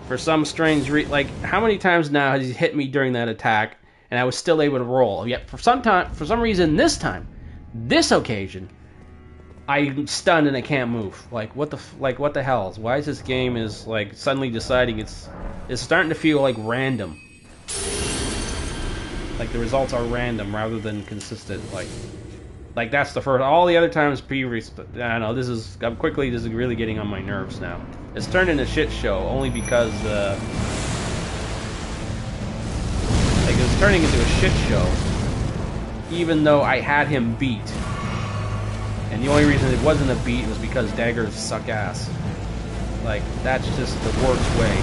For some strange like, how many times now has he hit me during that attack, and I was still able to roll? Yet for some reason this occasion, I'm stunned and I can't move. Like, what the hell? Why is this game like suddenly deciding it's starting to feel like random? Like the results are random rather than consistent. Like that's the first. All the other times previous, but I don't know. This is really getting on my nerves now. It's turned into a shit show only because like it was turning into a shit show, even though I had him beat. And the only reason it wasn't a beat was because daggers suck ass. Like, that's just the worst way.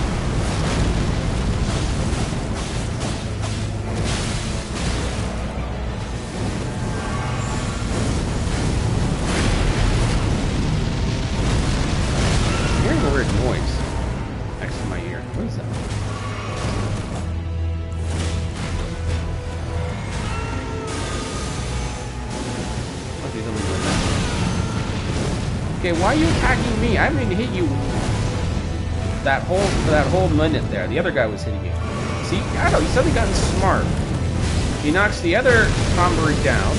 Okay, why are you attacking me? I haven't even hit you for that whole minute there. The other guy was hitting you. See, I don't know, he's suddenly gotten smart. He knocks the other Tonberry down,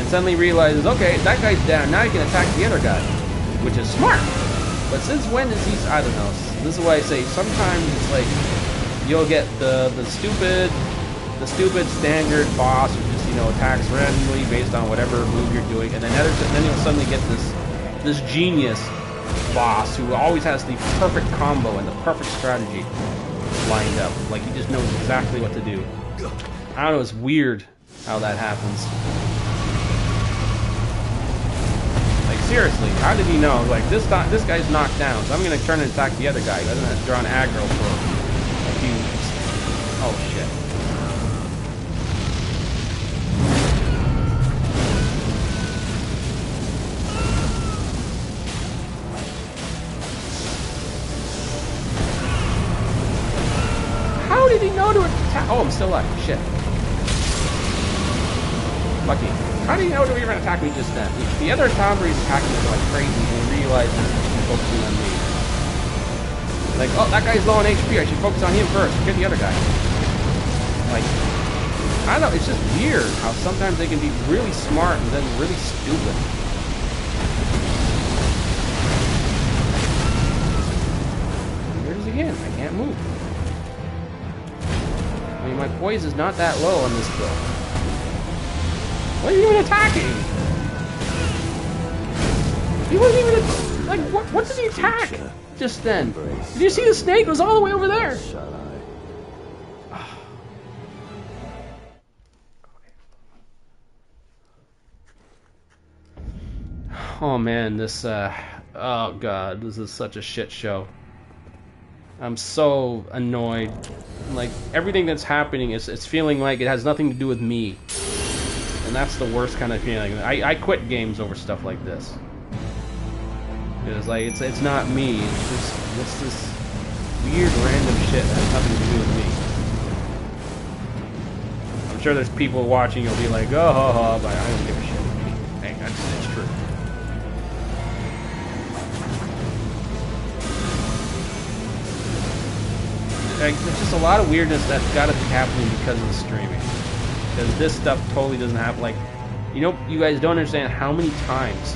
and suddenly realizes, okay, that guy's down, now he can attack the other guy, which is smart. But since when is he, I don't know. This is why I say sometimes it's like, you'll get the stupid standard boss who just, attacks randomly based on whatever move you're doing, and then you'll suddenly get this genius boss who always has the perfect combo and the perfect strategy lined up. Like, he just knows exactly what to do. I don't know, it's weird how that happens. Like, seriously, how did he know? Like, this guy's knocked down, so I'm going to turn and attack the other guy. He doesn't have to draw an aggro for a few Oh shit. How did he know to attack? Oh, I'm still alive. Shit. Lucky. How did he know to even attack me just then? The other Tonberry's attacking me like crazy and he realizes he's focusing on me. Like, oh, that guy's low on HP. I should focus on him first. Get the other guy. Like, I don't know. It's just weird how sometimes they can be really smart and then really stupid. Where does he hit? I can't move. I mean, my poise is not that low on this build. What are you even attacking? He wasn't even like. What did he attack just then? Did you see the snake? It was all the way over there. Oh man, this. Oh god, this is such a shit show. I'm so annoyed. Like everything that's happening it's feeling like it has nothing to do with me. And that's the worst kind of feeling. I quit games over stuff like this. It's like it's not me. It's this weird random shit that has nothing to do with me. I'm sure there's people watching. You'll be like, oh, ha, ha, but I don't give a shit. Hey, it's true. Like, there's just a lot of weirdness that's got to be happening because of the streaming. Because this stuff totally doesn't happen. Like, you know, you guys don't understand how many times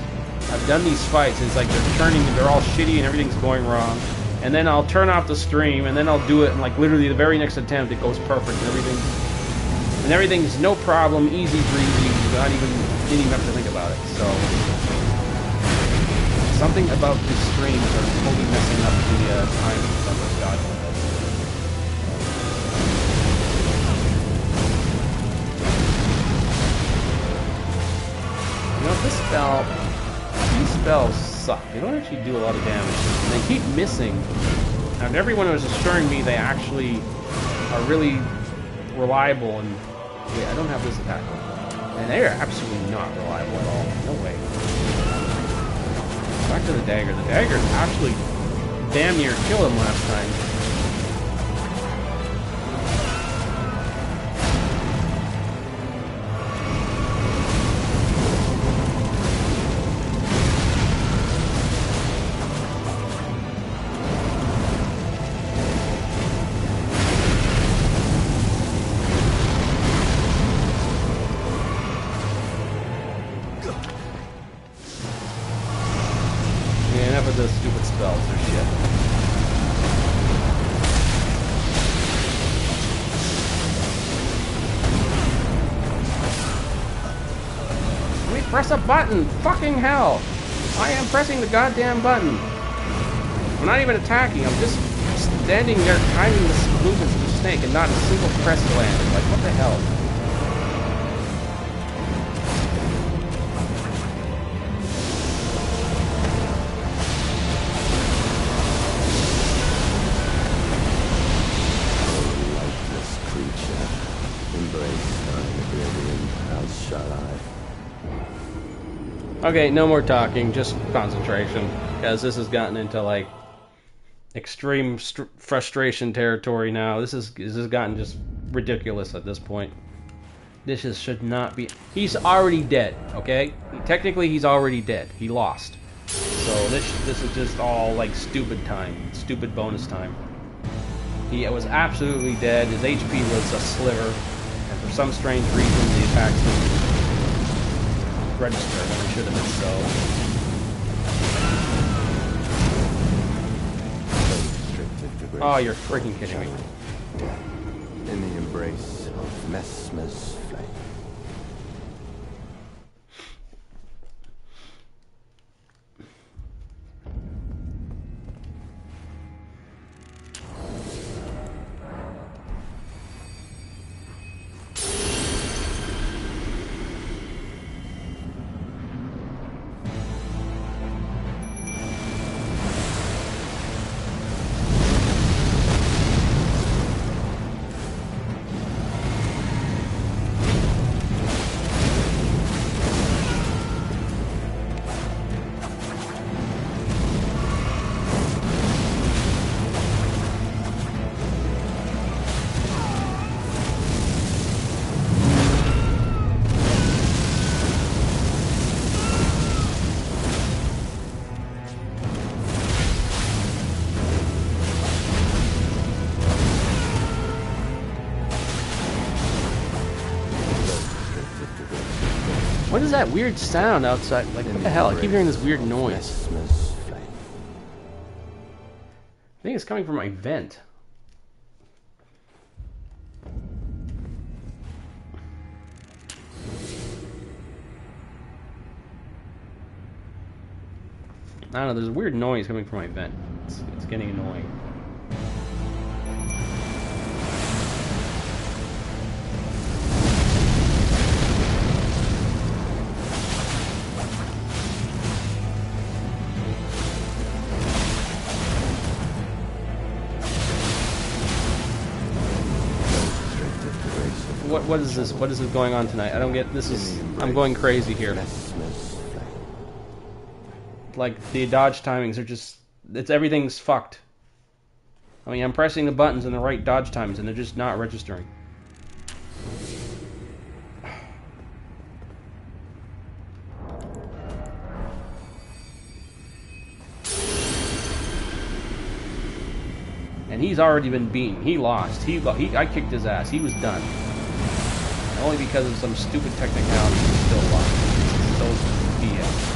I've done these fights. It's like they're all shitty and everything's going wrong. And then I'll turn off the stream and then I'll do it and like literally the very next attempt it goes perfect and everything's no problem, easy breezy. Didn't even have to think about it. So something about the streams are totally messing up the timing of this god. You know, these spells suck. They don't actually do a lot of damage. And they keep missing. And everyone was assuring me they actually are really reliable. And yeah, I don't have this attack. And they are absolutely not reliable at all. No way. Back to the dagger. The dagger actually damn near killed him last time. Those stupid spells are shit. Let me press a button! Fucking hell! I am pressing the goddamn button! I'm not even attacking, I'm just standing there timing the movements of the snake and not a single press landed. Like, what the hell? Okay, no more talking, just concentration, because this has gotten into like extreme frustration territory now. This has gotten just ridiculous at this point. This should not be. He's already dead. Okay, technically he's already dead. He lost. So this is just all like stupid time, stupid bonus time. He was absolutely dead. His HP was a sliver, and for some strange reason the attacks didn't register when it should have been so. Oh, you're freaking kidding me. In the embrace of Mesmer's flame. What is that weird sound outside? Like, what the hell? I keep hearing this weird noise. I think it's coming from my vent. I don't know, there's a weird noise coming from my vent. It's getting annoying. What is this? What is going on tonight? I don't get this. I'm going crazy here. Like the dodge timings are just everything's fucked. I mean, I'm pressing the buttons in the right dodge times and they're just not registering. And he's already been beaten. He lost. I kicked his ass. He was done. Only because of some stupid technicality he's still lost. It's so BS.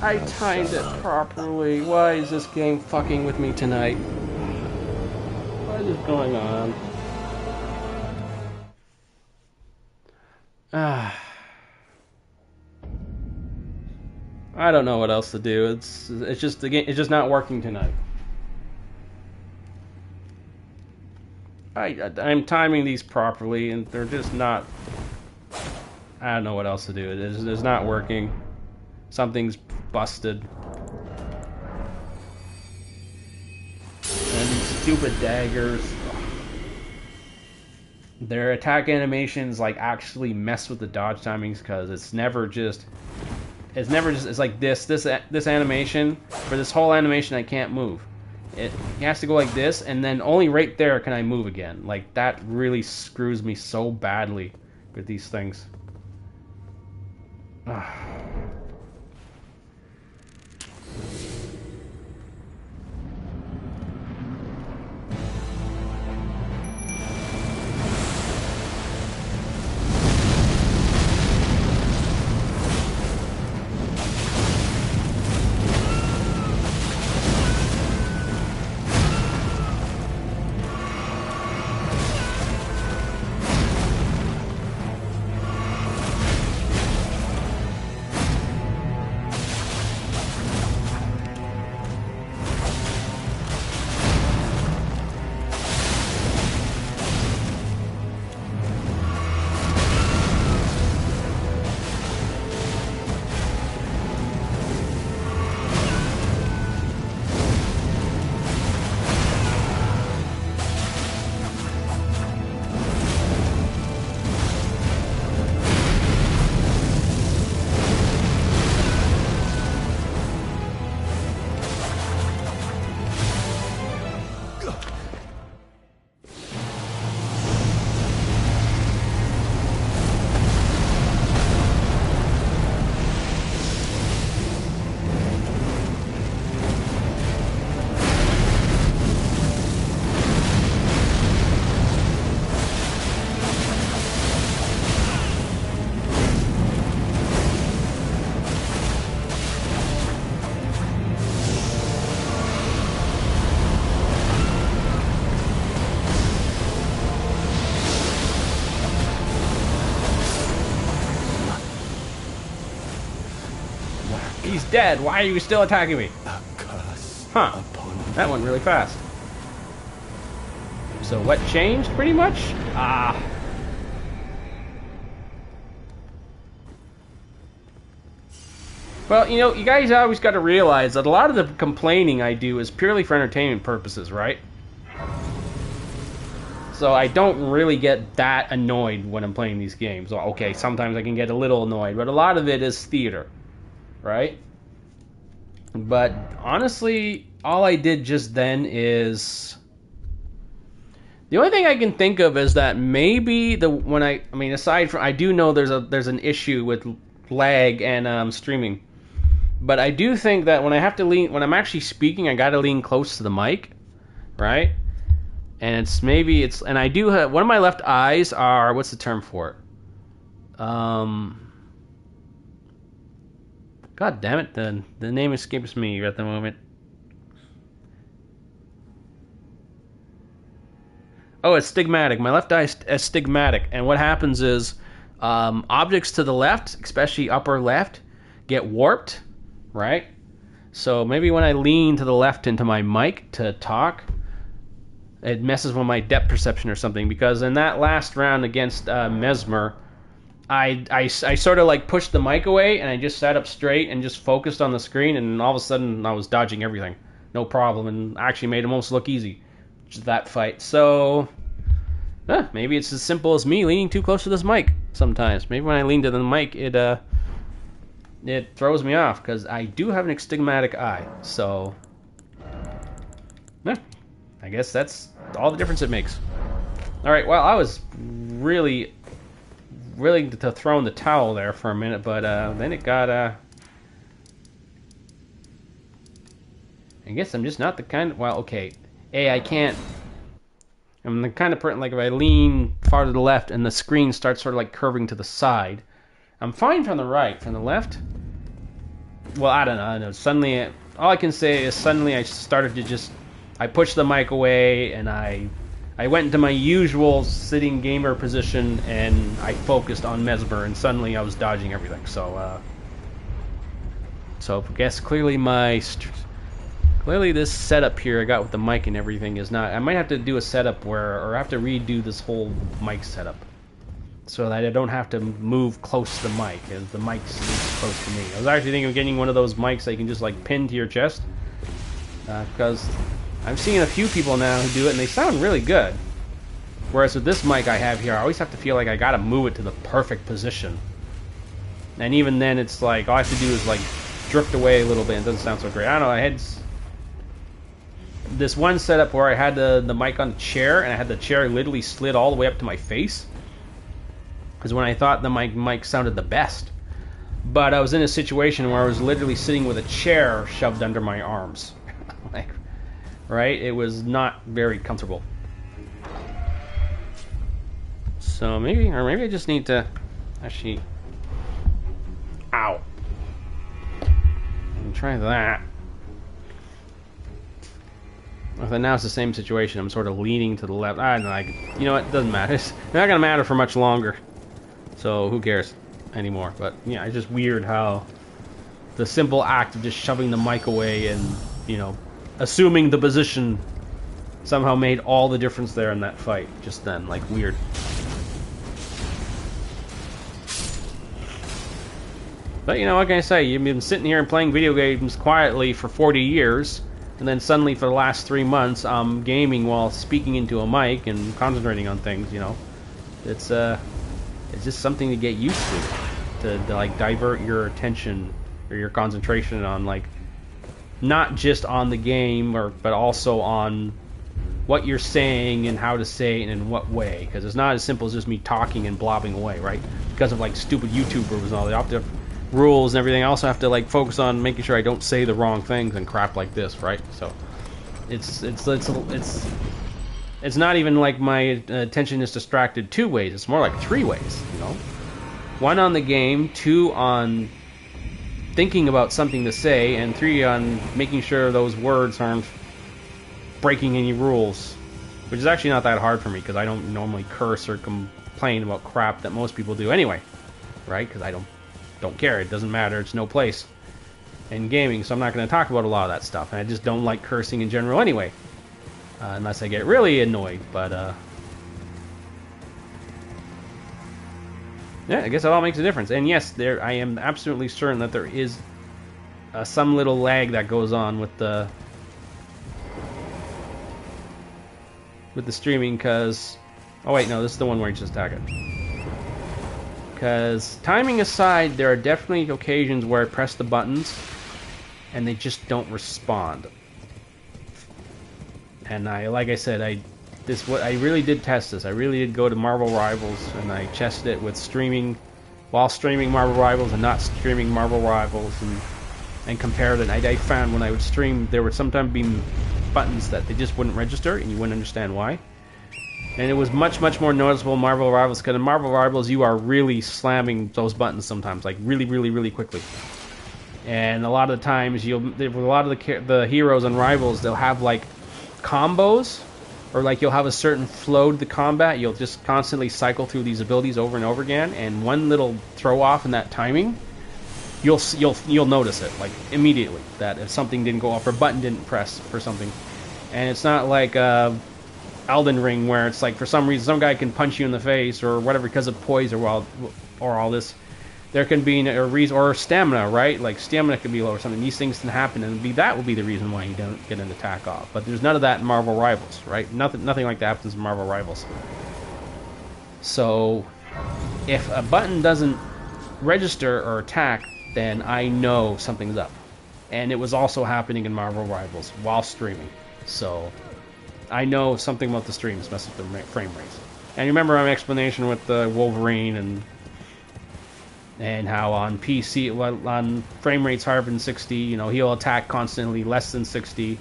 I timed it properly. Why is this game fucking with me tonight? What is going on? I don't know what else to do. It's just the game. It's just not working tonight. I'm timing these properly, and they're just not. I don't know what else to do. It's not working. Something's busted. And these stupid daggers. Their attack animations like actually mess with the dodge timings because it's never just. It's like this animation. For this whole animation, I can't move. It has to go like this, and then only right there can I move again. Like that really screws me so badly with these things. He's dead. Why are you still attacking me? A curse Huh. upon That went really fast. So what changed, pretty much? Well, you know, you guys always got to realize that a lot of the complaining I do is purely for entertainment purposes, right? So I don't really get that annoyed when I'm playing these games. Well, okay, sometimes I can get a little annoyed, but a lot of it is theater, right? But honestly, all I did just then is... The only thing I can think of is that maybe aside from... I do know there's an issue with lag and streaming. But I do think that when I'm actually speaking, I gotta lean close to the mic, right? And and I do have, one of my left eyes are, what's the term for it? God damn it, the name escapes me at the moment. Oh, it's stigmatic. My left eye is stigmatic, and what happens is objects to the left, especially upper left, get warped, right? So maybe when I lean to the left into my mic to talk, it messes with my depth perception or something. Because in that last round against Mesmer, I sort of like pushed the mic away and I just sat up straight and just focused on the screen, and all of a sudden I was dodging everything, no problem, and actually made it almost look easy. Just that fight. So maybe it's as simple as me leaning too close to this mic sometimes. Maybe when I lean to the mic, it throws me off, because I do have an astigmatic eye. So I guess that's all the difference it makes. Alright, well, I was really willing to throw in the towel there for a minute, but then it got... I guess I'm just not the kind of... Well, okay. I can't... I'm the kind of person, like, if I lean far to the left and the screen starts sort of, like, curving to the side, I'm fine from the right. From the left... Well, I don't know. Suddenly... All I can say is suddenly I started to just... I pushed the mic away, and I went into my usual sitting gamer position, and I focused on Mesmer, and suddenly I was dodging everything. So I guess clearly this setup here I got with the mic and everything is not... I might have to do a setup or have to redo this whole mic setup, so that I don't have to move close to the mic, as the mic's close to me. I was actually thinking of getting one of those mics that you can just like pin to your chest, because I'm seeing a few people now who do it and they sound really good. Whereas with this mic I have here, I always have to feel like I gotta move it to the perfect position. And even then it's like, all I have to do is like drift away a little bit, and it doesn't sound so great. I don't know, I had this one setup where I had the mic on the chair, and I had the chair literally slid all the way up to my face, because when I thought the mic sounded the best. But I was in a situation where I was literally sitting with a chair shoved under my arms. Like, right? It was not very comfortable. So maybe I just need to actually... Ow. Try that. But now it's the same situation. I'm sort of leaning to the left. I don't know. You know what? It doesn't matter. It's not going to matter for much longer. So who cares anymore? But yeah, it's just weird how the simple act of just shoving the mic away and, you know, assuming the position somehow made all the difference there in that fight just then. Like, weird. But, you know, what can I say? You've been sitting here and playing video games quietly for 40 years, and then suddenly for the last 3 months, I'm gaming while speaking into a mic and concentrating on things, you know. It's just something to get used to like, divert your attention or your concentration on, like, not just on the game, but also on what you're saying and how to say it and in what way. Because it's not as simple as just me talking and blobbing away, right? Because of, like, stupid YouTubers and all that. Rules and everything. I also have to like focus on making sure I don't say the wrong things and crap like this, right? So it's not even like my attention is distracted 2 ways. It's more like 3 ways, you know. 1 on the game, 2 on thinking about something to say, and 3 on making sure those words aren't breaking any rules, which is actually not that hard for me because I don't normally curse or complain about crap that most people do anyway, right? Because I don't care. It doesn't matter. It's no place. in gaming, so I'm not going to talk about a lot of that stuff. And I just don't like cursing in general anyway, unless I get really annoyed. But yeah, I guess it all makes a difference. And yes, I am absolutely certain that there is some little lag that goes on with the streaming, because oh wait, no, this is the one where you just attack it. Because timing aside, there are definitely occasions where I press the buttons and they just don't respond. And like I said, I really did test this. I really did go to Marvel Rivals and I tested it with streaming, while streaming Marvel Rivals and not streaming Marvel Rivals, and compared it. I found when I would stream, there would sometimes be buttons that they just wouldn't register, and you wouldn't understand why. And it was much more noticeable in Marvel Rivals, because in Marvel Rivals you are really slamming those buttons sometimes, like really quickly. And a lot of the times, a lot of the heroes on Rivals, they'll have like combos, or like you'll have a certain flow to the combat. You'll just constantly cycle through these abilities over and over again, and one little throw off in that timing, you'll notice it like immediately, that if something didn't go off or a button didn't press for something. And it's not like Elden Ring, where it's like for some reason some guy can punch you in the face or whatever because of poise or all this. There can be a reason, or stamina, right? Like stamina could be low or something. These things can happen, and that will be the reason why you don't get an attack off. But there's none of that in Marvel Rivals, right? Nothing like that happens in Marvel Rivals. So if a button doesn't register or attack, then I know something's up. And it was also happening in Marvel Rivals while streaming. So I know something about the streams messed with the frame rates. And you remember my explanation with the Wolverine and how on PC, on frame rates higher than 60, you know, he'll attack constantly less than 60,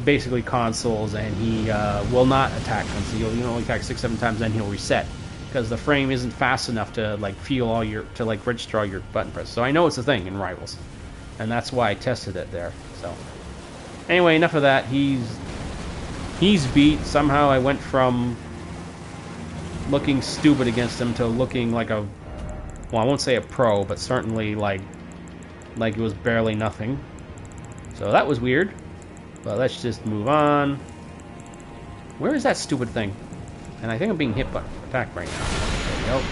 basically consoles, and he will not attack constantly. He'll only attack 6-7 times, then he'll reset, because the frame isn't fast enough to like register all your button presses. So I know it's a thing in Rivals, and that's why I tested it there. So anyway, enough of that. He's beat. Somehow I went from looking stupid against him to looking like a, well, I won't say a pro, but certainly like it was barely nothing. So that was weird. But let's just move on. Where is that stupid thing? And I think I'm being hit by attack right now. There we go.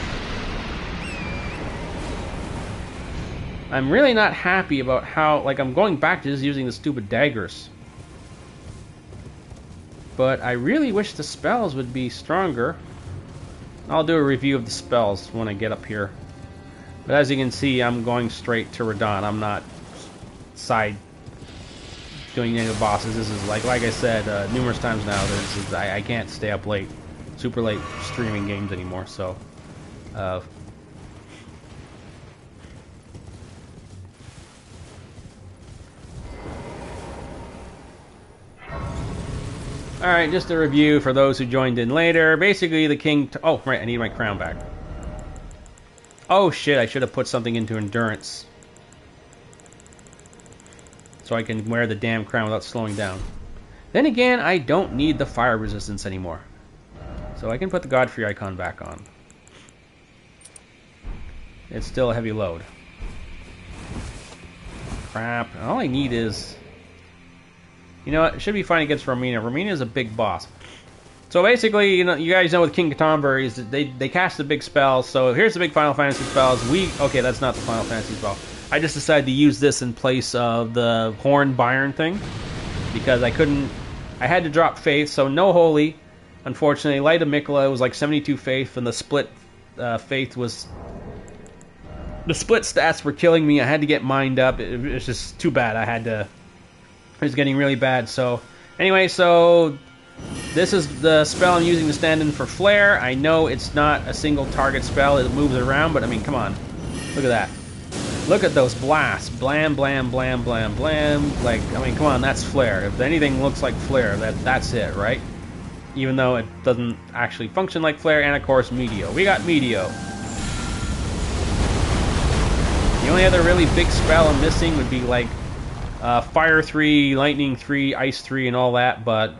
I'm really not happy about how, like, I'm going back to just using the stupid daggers. But I really wish the spells would be stronger. I'll do a review of the spells when I get up here. But as you can see, I'm going straight to Radon. I'm not side doing any of the bosses. This is like I said numerous times now, I can't stay up late, super late streaming games anymore. So alright, just a review for those who joined in later. Basically, the king... oh, right, I need my crown back. Oh, shit, I should have put something into endurance. So I can wear the damn crown without slowing down. Then again, I don't need the fire resistance anymore. So I can put the Godfrey icon back on. It's still a heavy load. Crap. All I need is... you know what? It should be fine against Romina. Romina is a big boss. So basically, you know, you guys know with King Tonberry is that they cast the big spells. So here's the big Final Fantasy spells. Okay, that's not the Final Fantasy spell. I just decided to use this in place of the Horn Byron thing, because I had to drop Faith, so no Holy. Unfortunately, Light of Mikola was like 72 Faith, and the split Faith was... the split stats were killing me. I had to get mined up. It was just too bad. It was getting really bad. So anyway, so this is the spell I'm using to stand in for Flare. I know it's not a single target spell. It moves around, but I mean, come on. Look at that. Look at those blasts. Blam, blam, blam, blam, blam. Like, I mean, come on, that's Flare. If anything looks like Flare, that's it, right? Even though it doesn't actually function like Flare. And of course, Meteor. We got Meteor. The only other really big spell I'm missing would be like Fire 3, Lightning 3, Ice 3, and all that. But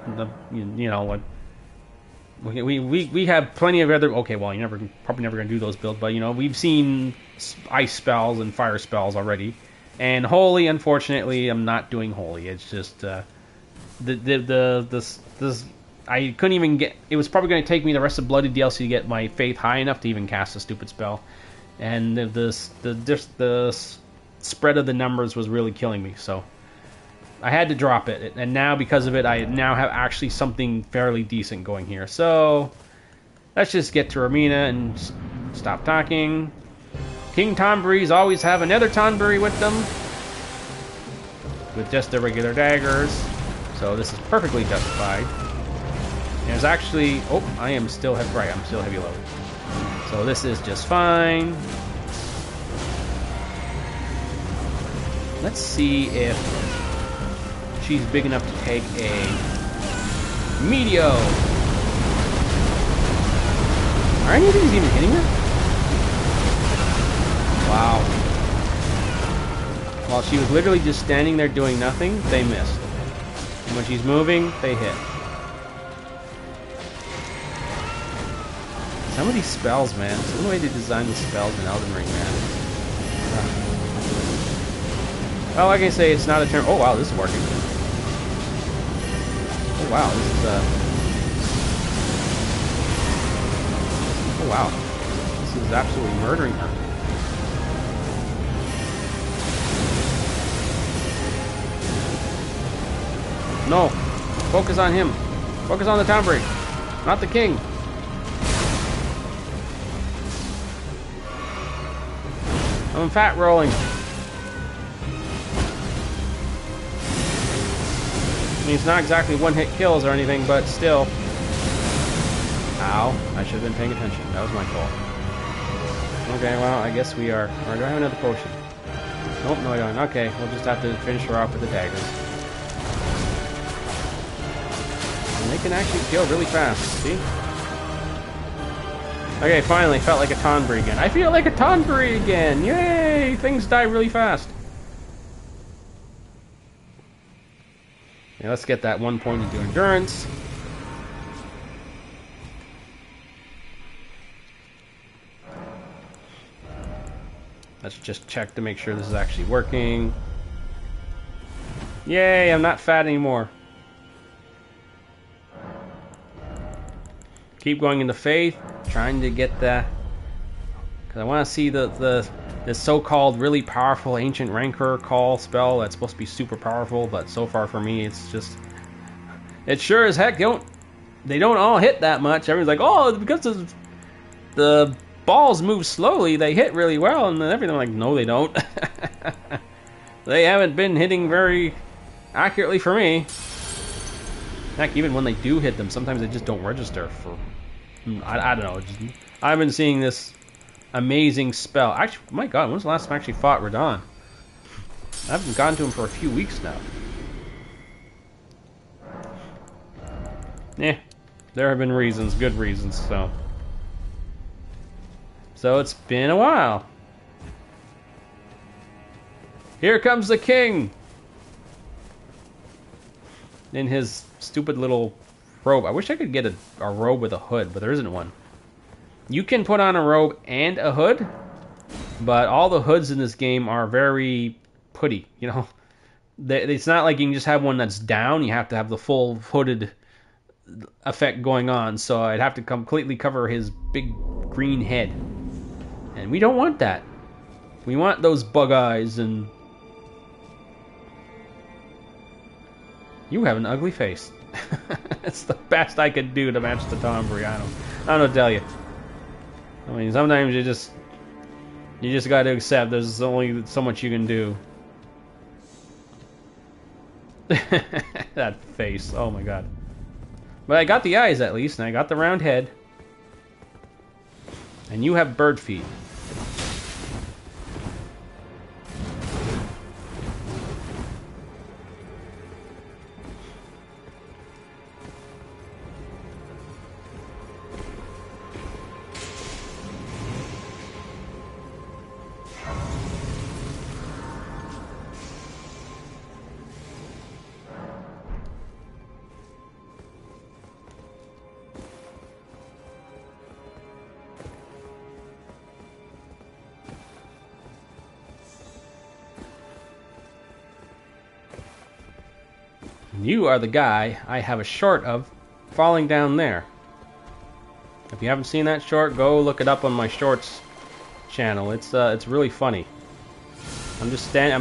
you know what? We have plenty of other. Okay, well, probably never gonna do those builds, but you know, we've seen ice spells and fire spells already. And holy, unfortunately, I'm not doing holy. It's just this I couldn't even get. It was probably going to take me the rest of Bloody DLC to get my faith high enough to even cast a stupid spell, and the spread of the numbers was really killing me. So I had to drop it, and now because of it, I now have actually something fairly decent going here. So let's just get to Romina and stop talking. King Tonberries always have another Tonberry with them, with just their regular daggers. So this is perfectly justified. And there's actually, oh, I am still heavy, right? I'm still heavy load. So this is just fine. Let's see if she's big enough to take a Meteo. Are any of these even hitting her? Wow. While she was literally just standing there doing nothing, they missed. And when she's moving, they hit. Some of these spells, man. Some of the way they design the spells in Elden Ring, man. Well, like I say, it's not a turn. Oh, wow, this is working. Oh, wow, this is, oh, wow. This is absolutely murdering her. No. Focus on him. Focus on the Tonberry, not the king. I'm fat rolling. I mean, it's not exactly one-hit kills or anything, but still. Ow. I should have been paying attention. That was my fault. Okay, well, I guess we are. Or do I have another potion? Nope, no I don't. Okay, we'll just have to finish her off with the daggers. And they can actually kill really fast, see? Okay, finally, felt like a Tonberry again. I feel like a Tonberry again! Yay! Things die really fast. Yeah, let's get that 1 point into endurance. Let's just check to make sure this is actually working. Yay, I'm not fat anymore. Keep going into faith, trying to get the... Because I want to see the so-called really powerful Ancient Rancor call spell that's supposed to be super powerful, but so far for me, it's just... It sure as heck they don't all hit that much. Everyone's like, oh, because the balls move slowly, they hit really well, and everything. I'm like, no, they don't. They haven't been hitting very accurately for me. Heck, even when they do hit them, sometimes they just don't register for... I don't know. I've been seeing this amazing spell. Actually, my god, when's the last time I actually fought Radon? I haven't gone to him for a few weeks now. Yeah, there have been reasons, good reasons, so... So it's been a while. Here comes the king! In his stupid little robe. I wish I could get a robe with a hood, but there isn't one. You can put on a robe and a hood, but all the hoods in this game are very putty, you know? It's not like you can just have one that's down. You have to have the full hooded effect going on, so I'd have to completely cover his big green head. And we don't want that. We want those bug eyes and... You have an ugly face. It's the best I could do to match the Tonberry. I don't know what to tell you. I mean, sometimes you just got to accept there's only so much you can do. That face, oh my god. But I got the eyes at least, and I got the round head. And you have bird feet. You are the guy I have a short of falling down there. If you haven't seen that short, go look it up on my shorts channel. It's really funny. I'm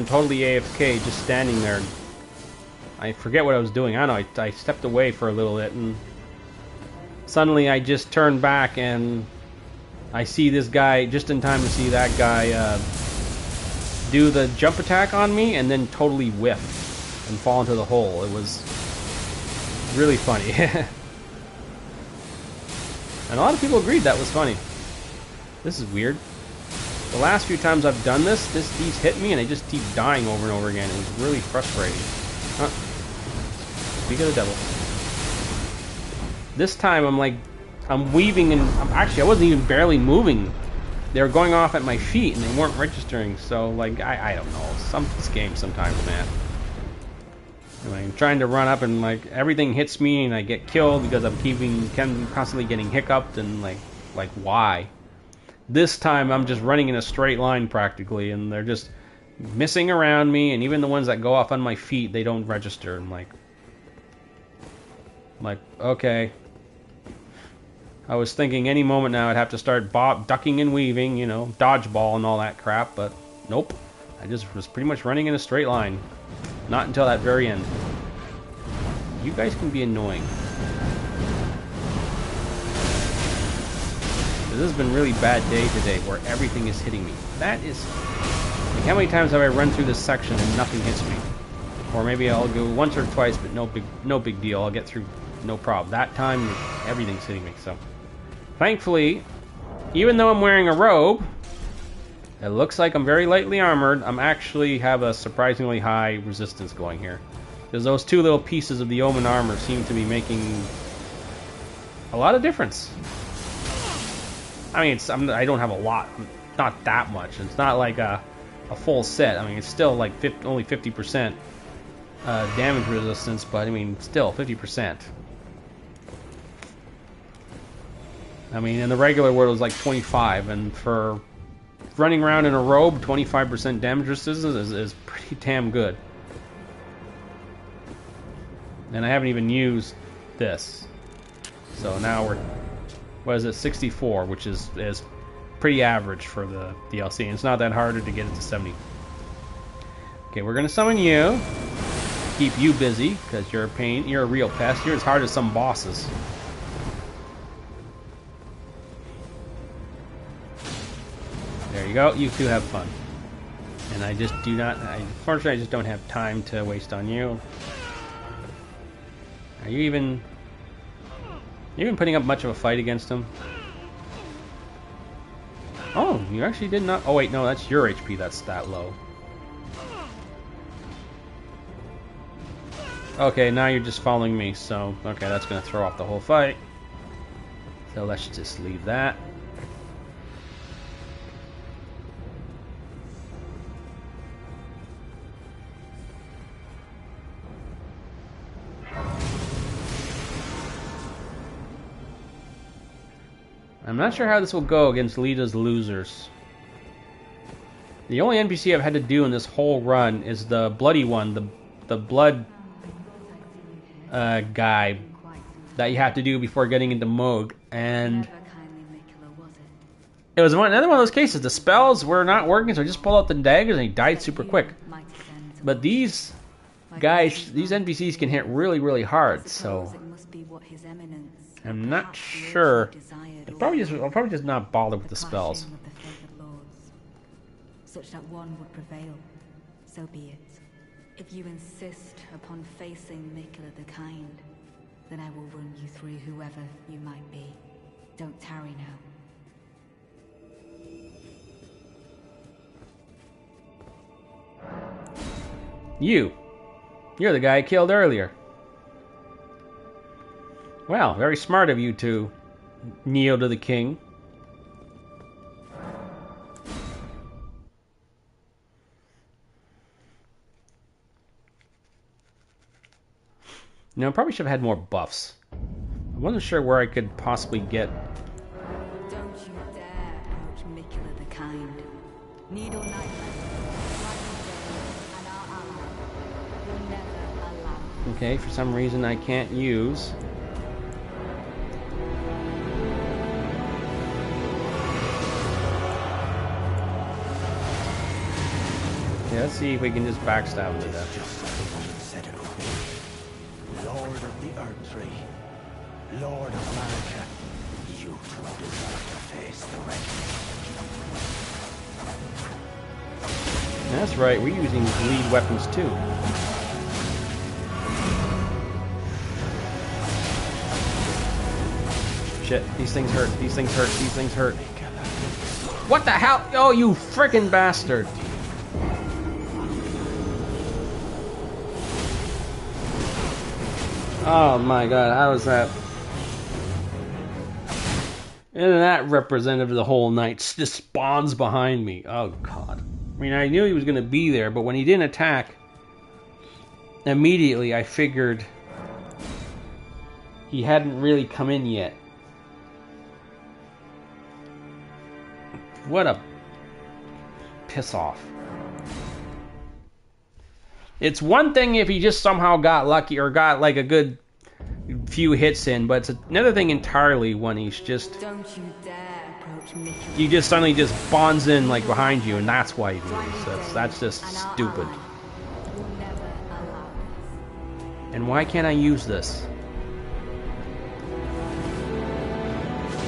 totally AFK, just standing there. I forget what I was doing. I don't know. I stepped away for a little bit, and suddenly I just turned back, and I see this guy just in time to see that guy do the jump attack on me, and then totally whiff and fall into the hole. It was really funny. And a lot of people agreed that was funny. This is weird. The last few times I've done these hit me and I just keep dying over and over again. It was really frustrating. Speak of the devil. This time I'm weaving, and I wasn't even barely moving. They were going off at my feet and they weren't registering. So like I don't know. This game sometimes, man. And I'm trying to run up and like everything hits me and I get killed because I'm constantly getting hiccuped and like why? This time I'm just running in a straight line practically, and they're just missing around me, and even the ones that go off on my feet, they don't register. I'm like okay. I was thinking any moment now I'd have to start ducking and weaving, you know, dodgeball and all that crap, but nope. I just was pretty much running in a straight line. Not until that very end. You guys can be annoying. This has been a really bad day today where everything is hitting me. That is... Like, how many times have I run through this section and nothing hits me? Or maybe I'll go once or twice, but no big deal. I'll get through no problem. That time, everything's hitting me. So, thankfully, even though I'm wearing a robe, it looks like I'm very lightly armored. I'm actually have a surprisingly high resistance going here. Because those two little pieces of the Omen armor seem to be making a lot of difference. I mean, I don't have a lot, not that much. It's not like a full set. I mean, it's still like only 50% damage resistance, but I mean, still 50%. I mean, in the regular world, it was like 25, and for running around in a robe, 25% damage resistance is pretty damn good. And I haven't even used this. So now we're, what is it, 64, which is pretty average for the DLC. And it's not that hard to get it to 70. Okay, we're going to summon you. Keep you busy, because you're a pain. You're a real pest. You're as hard as some bosses. There you go. You two have fun. And I just do not... Unfortunately, I just don't have time to waste on you. Are you even... putting up much of a fight against him? Oh, you actually did not... Oh, wait, no, that's your HP that's that low. Okay, now you're just following me, so... Okay, that's going to throw off the whole fight. So let's just leave that. I'm not sure how this will go against Lita's losers. The only NPC I've had to do in this whole run is the bloody one, the blood guy that you have to do before getting into Moog, and it was another one of those cases. The spells were not working, so I just pulled out the daggers and he died super quick. But these guys, these NPCs can hit really, really hard, so I'm not sure. I'll probably just not bother with the spells. Such that one would prevail, so be it. If you insist upon facing Mikula the Kind, then I will run you through whoever you might be. Don't tarry now. You're the guy I killed earlier. Well, very smart of you to kneel to the king. You know, I probably should have had more buffs. I wasn't sure where I could possibly get... Don't you dare approach Mikula the Kind. Needle Knight, and our ally will never allow Okay, for some reason I can't use. Yeah, let's see if we can just backstab him to death. Just as the woman said it would be. Lord of the Earth Tree, Lord of America, you two deserve to face the reckoning. That's right, we're using lead weapons too. Shit, these things hurt, these things hurt, these things hurt. What the hell? Oh, you frickin' bastard! Oh my god, how is that? Isn't that representative of the whole night? Just spawns behind me. Oh god. I mean, I knew he was going to be there, but when he didn't attack, immediately I figured he hadn't really come in yet. What a piss off. It's one thing if he just somehow got lucky or got like a good few hits in, but it's another thing entirely when he's just... Don't you dare approach me. He just suddenly just spawns in like behind you, and that's why he loses. That's just stupid. Will never allow this. And why can't I use this?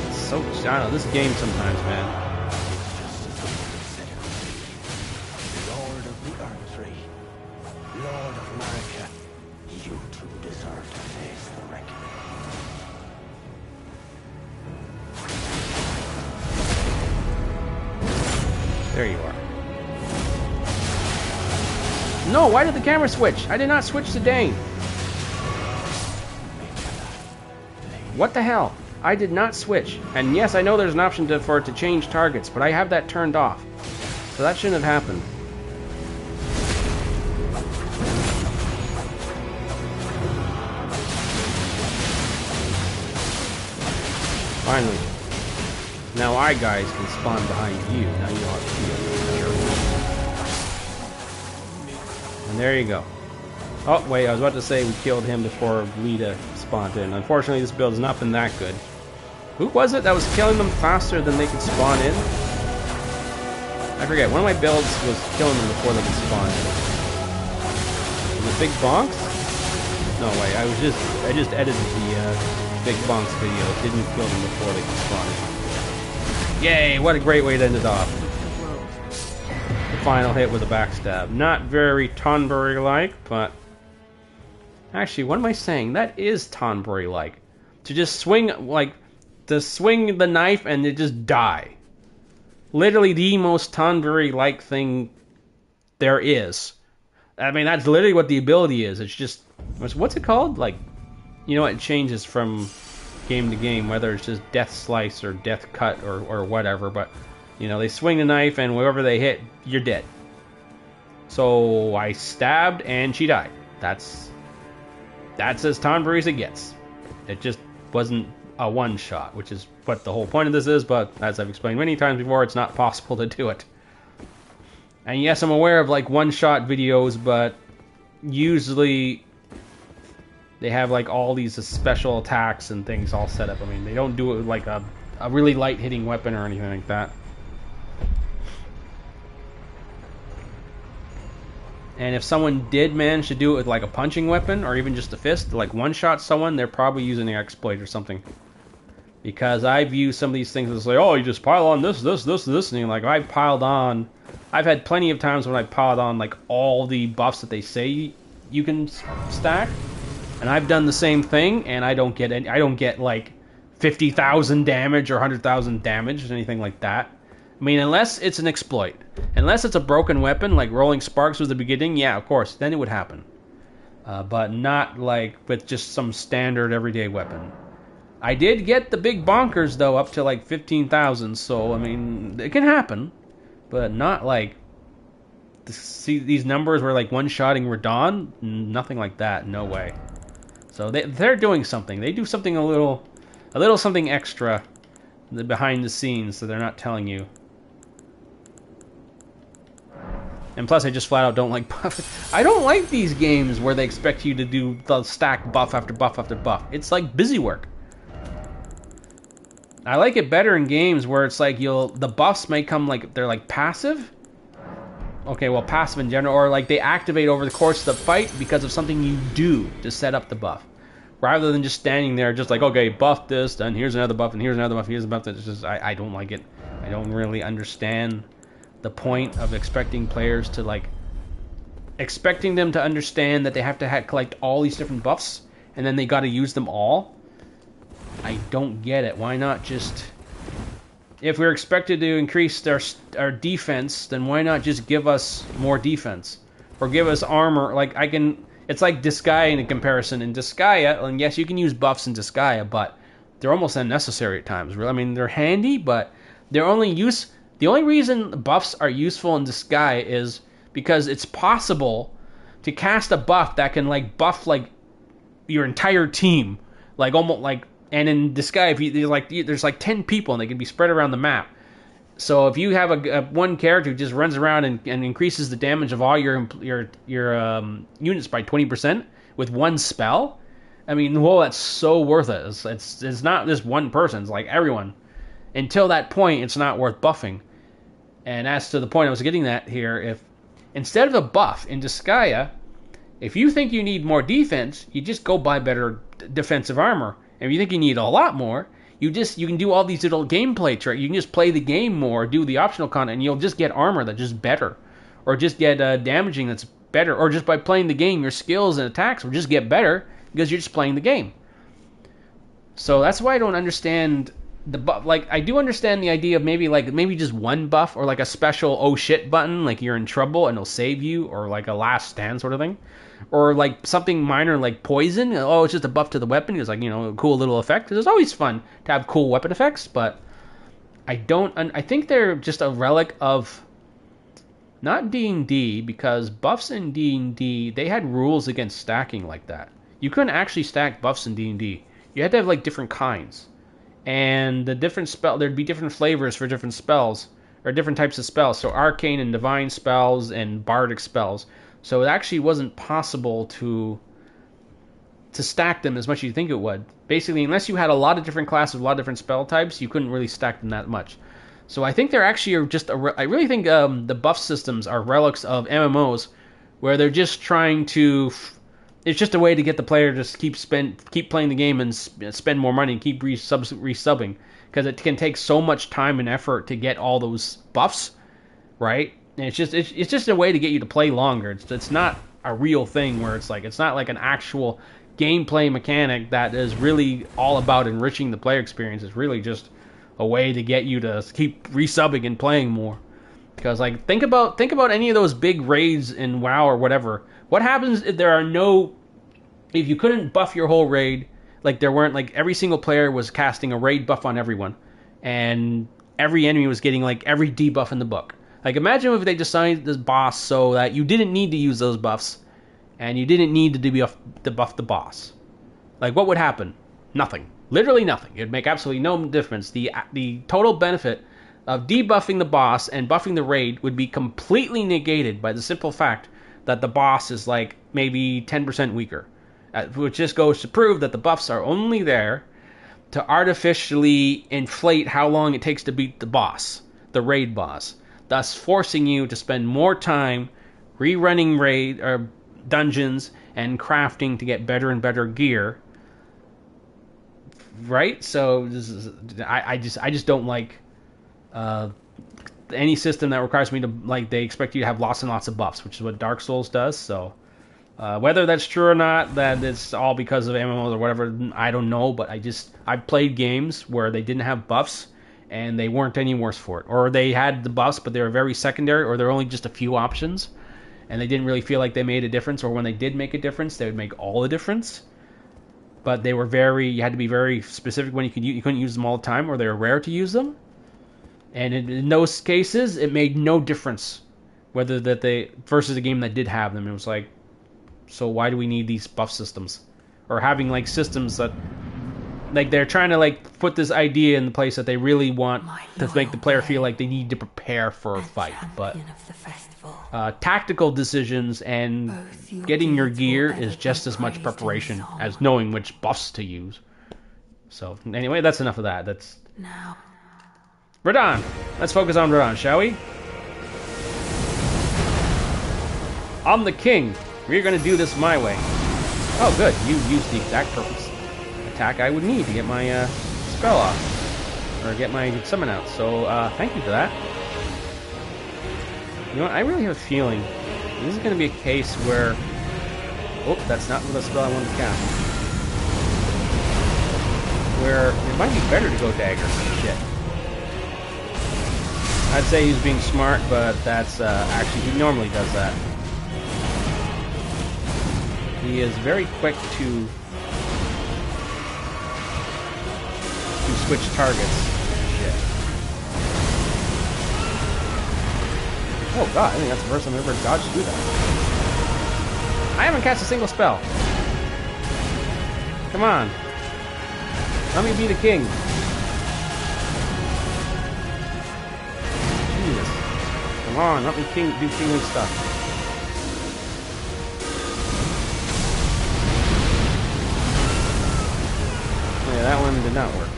It's so... I don't know, this game sometimes, man. Lord of the Earth Tree, Lord of America, you two deserve to face the reckoning. There you are. No, why did the camera switch? I did not switch to Dane. What the hell? I did not switch. And yes, I know there's an option for it to change targets, but I have that turned off. So that shouldn't have happened. Finally. Now I guys can spawn behind you. Now you don't have to feel. And there you go. Oh, wait, I was about to say we killed him before Lita spawned in. Unfortunately, this build has not been that good. Who was it that was killing them faster than they could spawn in? I forget. One of my builds was killing them before they could spawn in. Was it Big Bonks? No, wait, I just edited the Big Bonks video. It didn't kill them before they could spawn in. Yay, what a great way to end it off. The final hit with a backstab. Not very Tonberry-like, but... Actually, what am I saying? That is Tonberry-like. To just swing, like... To swing the knife and it just die. Literally the most Tonberry-like thing there is. I mean, that's literally what the ability is. It's just... What's it called? Like... You know, it changes from game to game, whether it's just death slice or death cut or whatever, but, you know, they swing the knife and wherever they hit, you're dead. So I stabbed and she died. That's as Tonberry as it gets. It just wasn't a one-shot, which is what the whole point of this is, but as I've explained many times before, it's not possible to do it. And yes, I'm aware of, like, one-shot videos, but usually... They have like all these special attacks and things all set up. I mean, they don't do it with like a really light hitting weapon or anything like that. And if someone did manage to do it with like a punching weapon or even just a fist, like one shot someone, they're probably using an exploit or something. Because I've used some of these things that say, oh, you just pile on this, and like I've piled on. I've had plenty of times when I've piled on like all the buffs that they say you can stack. And I've done the same thing, and I don't get any, I don't get like 50,000 damage or 100,000 damage or anything like that. I mean, unless it's an exploit, unless it's a broken weapon like Rolling Sparks was the beginning, yeah, of course, then it would happen. But not like with just some standard everyday weapon. I did get the big bonkers though, up to like 15,000. So I mean, it can happen, but not like. See these numbers were like one-shotting Radon, nothing like that, no way. So they're doing something. They do something a little something extra behind the scenes that they're not telling you. And plus, I just flat out don't like buff. I don't like these games where they expect you to do the stack buff after buff after buff. It's like busy work. I like it better in games where it's like the buffs may come like they're like passive. Okay, well, passive in general, or like they activate over the course of the fight because of something you do to set up the buff, rather than just standing there just like, okay, buff this, then here's another buff, and here's another buff, here's a buff. It's just I don't like it. I don't really understand the point of expecting players to like expecting them to understand that they have to collect all these different buffs and then they got to use them all. I don't get it. Why not just, if we're expected to increase our defense, then why not just give us more defense or give us armor? Like it's like Disgaea in a comparison. In Disgaea, and yes, you can use buffs in Disgaea, but they're almost unnecessary at times. I mean, they're handy, but they're the only reason buffs are useful in Disgaea is because it's possible to cast a buff that can like buff like your entire team, like almost like. And in Disgaea, if there's like 10 people and they can be spread around the map. So if you have a one character who just runs around and increases the damage of all your units by 20% with one spell, I mean, whoa, that's so worth it. It's not just one person; it's like everyone. Until that point, it's not worth buffing. And as to the point I was getting at here, if instead of a buff in Disgaea, if you think you need more defense, you just go buy better defensive armor. And if you think you need a lot more, you can do all these little gameplay tricks. You can just play the game more, do the optional content, and you'll just get armor that's just better, or just get damaging that's better, or just by playing the game, your skills and attacks will just get better because you're just playing the game. So that's why I don't understand the buff. Like, I do understand the idea of maybe just one buff or like a special oh shit button, like you're in trouble and it'll save you, or like a last stand sort of thing. Or like something minor like poison. Oh, it's just a buff to the weapon. It's like, a cool little effect. It's always fun to have cool weapon effects, but I think they're just a relic of not D&D, because buffs in D&D, they had rules against stacking like that. You couldn't actually stack buffs in D&D. You had to have like different kinds. And the different there'd be different flavors for different spells, or different types of spells. So arcane and divine spells and bardic spells. So it actually wasn't possible to stack them as much as you think it would. Basically, unless you had a lot of different classes, a lot of different spell types, you couldn't really stack them that much. So I think they're actually just I really think the buff systems are relics of MMOs, where they're just trying to. It's just a way to get the player to just keep playing the game and spend more money and keep resubbing, because it can take so much time and effort to get all those buffs, right? And it's just a way to get you to play longer. It's not a real thing where it's not like an actual gameplay mechanic that is really all about enriching the player experience. It's really just a way to get you to keep resubbing and playing more. Because like think about any of those big raids in WoW or whatever. What happens if you couldn't buff your whole raid? Like there weren't like every single player was casting a raid buff on everyone, and every enemy was getting like every debuff in the book. Like, imagine if they designed this boss so that you didn't need to use those buffs, and you didn't need to debuff the boss. Like, what would happen? Nothing. Literally nothing. It would make absolutely no difference. The total benefit of debuffing the boss and buffing the raid would be completely negated by the simple fact that the boss is, like, maybe 10% weaker. Which just goes to prove that the buffs are only there to artificially inflate how long it takes to beat the boss, the raid boss. Thus forcing you to spend more time rerunning raid or dungeons and crafting to get better and better gear. Right? So I just don't like any system that requires me to they expect you to have lots and lots of buffs, which is what Dark Souls does. So whether that's true or not, that it's all because of MMOs or whatever, I don't know. But I've played games where they didn't have buffs, and they weren't any worse for it. Or they had the buffs, but they were very secondary, or there were only just a few options, and they didn't really feel like they made a difference. Or when they did make a difference, they would make all the difference. But they were you had to be very specific when you couldn't use them all the time, or they were rare to use them. And in those cases, it made no difference whether versus a game that did have them. It was like, so why do we need these buff systems? Or having systems that like they're trying to like put this idea in the place that they really want to make the player feel like they need to prepare for a fight. But tactical decisions and getting your gear is just as much preparation as knowing which buffs to use. So anyway, that's enough of that. That's now. Radon. Let's focus on Radon, shall we? I'm the king. We're gonna do this my way. Oh, good. You used the exact purpose attack I would need to get my spell off, or get my summon out. So thank you for that. You know what? I really have a feeling this is gonna be a case where. Oh, that's not the spell I wanted to cast. Where it might be better to go dagger. Shit. I'd say he's being smart, but that's actually he normally does that. He is very quick to switch targets. Shit. Oh god, I think that's the first time I've ever dodged through that. I haven't cast a single spell. Come on. Let me be the king. Jesus. Come on, let me do kingly stuff. Yeah, that one did not work.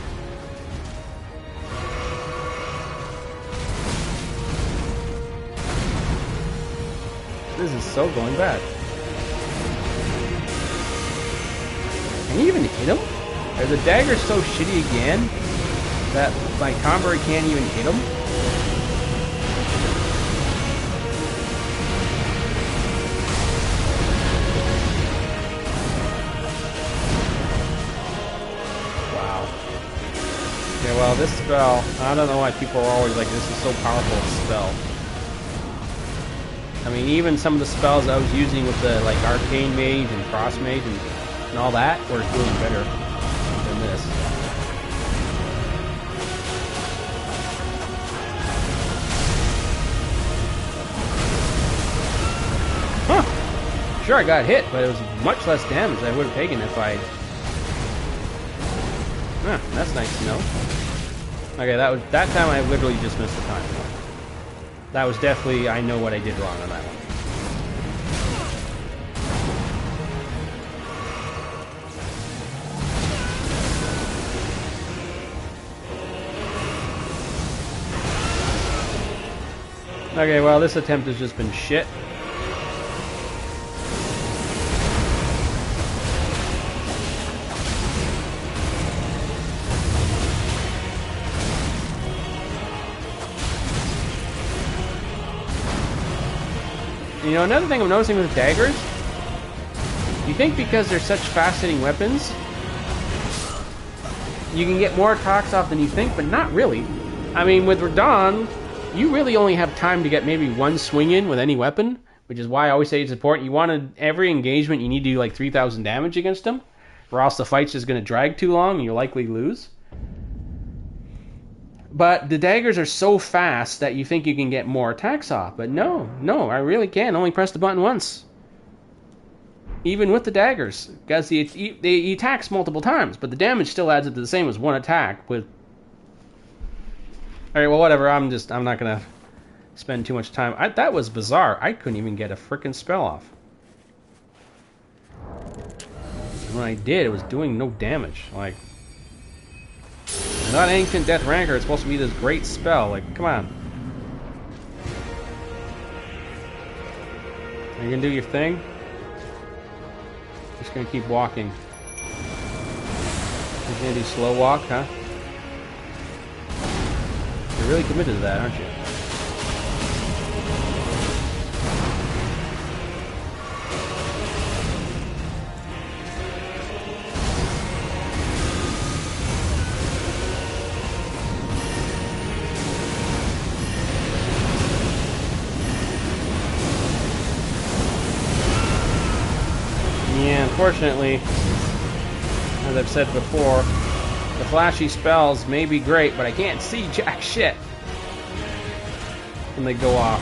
This is so going bad. Can you even hit him? Are the daggers so shitty again that my Tonberry can't even hit him? Wow. Okay, well this spell, I don't know why people are always like, this is so powerful a spell. I mean, even some of the spells I was using with the like Arcane Mage and Cross Mage and all that were doing better than this. Huh. Sure, I got hit, but it was much less damage than I would have taken if I... Huh, that's nice to know. Okay, that time I literally just missed the time. That was definitely, I know what I did wrong on that one. Okay, well, this attempt has just been shit. You know, another thing I'm noticing with daggers, you think because they're such fast-hitting weapons, you can get more attacks off than you think, but not really. I mean, with Radon, you really only have time to get maybe one swing in with any weapon, which is why I always say it's important. You want to, every engagement, you need to do like 3,000 damage against them, or else the fight's just going to drag too long and you'll likely lose. But the daggers are so fast that you think you can get more attacks off. But no, I really can't. Only press the button once. Even with the daggers. Because he attacks multiple times, but the damage still adds up to the same as one attack with... Alright, well, whatever. I'm not going to spend too much time. That was bizarre. I couldn't even get a frickin' spell off. When I did, it was doing no damage. Like... Not Ancient Death Rancor, it's supposed to be this great spell. Like, come on. Are you gonna do your thing? Just gonna keep walking. You're gonna do slow walk, huh? You're really committed to that, aren't you? Unfortunately, as I've said before, the flashy spells may be great, but I can't see jack shit when they go off.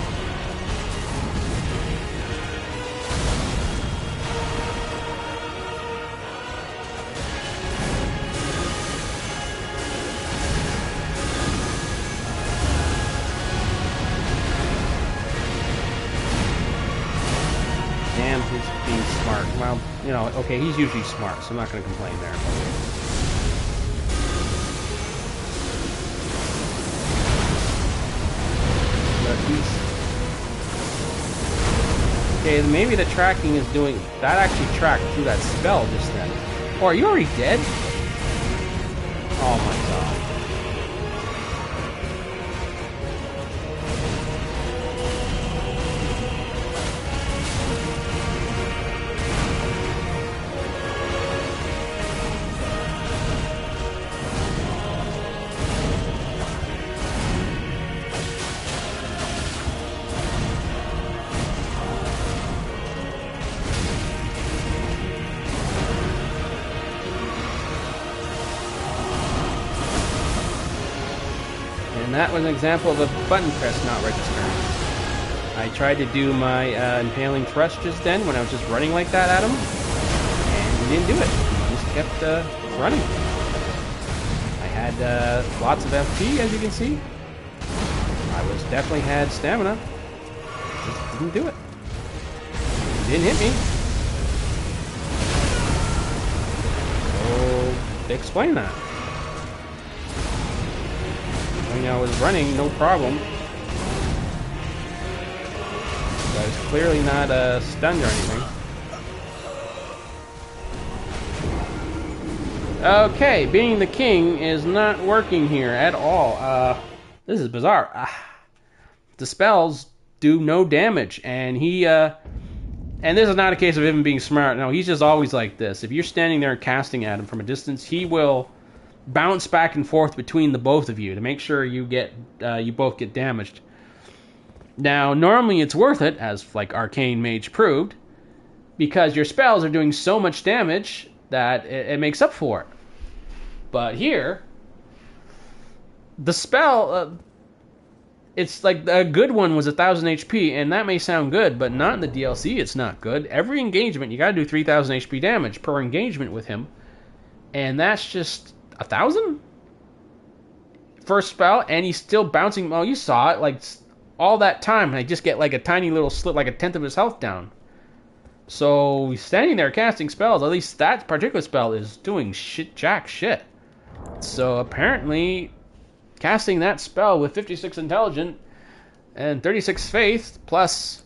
damn, he's being smart. Well, you know, okay, he's usually smart, so I'm not going to complain there. But he's... Okay, maybe the tracking is doing... That actually tracked through that spell just then. Oh, are you already dead? Oh my god. And that was an example of a button press not registering. I tried to do my impaling thrust just then when I was just running like that at him, and he didn't do it. He just kept running. I had lots of FP, as you can see. I was definitely had stamina. Just didn't do it. He didn't hit me. So, explain that. I mean, I was running, no problem. So I was clearly not stunned or anything. Okay, being the king is not working here at all. This is bizarre. The spells do no damage, and he, and this is not a case of him being smart. No, he's just always like this. If you're standing there casting at him from a distance, he will bounce back and forth between the both of you to make sure you get you both get damaged. Now, normally it's worth it, as like Arcane Mage proved, because your spells are doing so much damage that it makes up for it. But here, the spell, it's like a good one was 1,000 HP, and that may sound good, but not in the DLC. It's not good. Every engagement, you got to do 3,000 HP damage per engagement with him, and that's just 1,000 first spell, and he's still bouncing. Well, you saw it, like all that time, and I just get like a tiny little slip, like a tenth of his health down. So he's standing there casting spells. At least that particular spell is doing jack shit. So apparently, casting that spell with 56 intelligent and 36 faith plus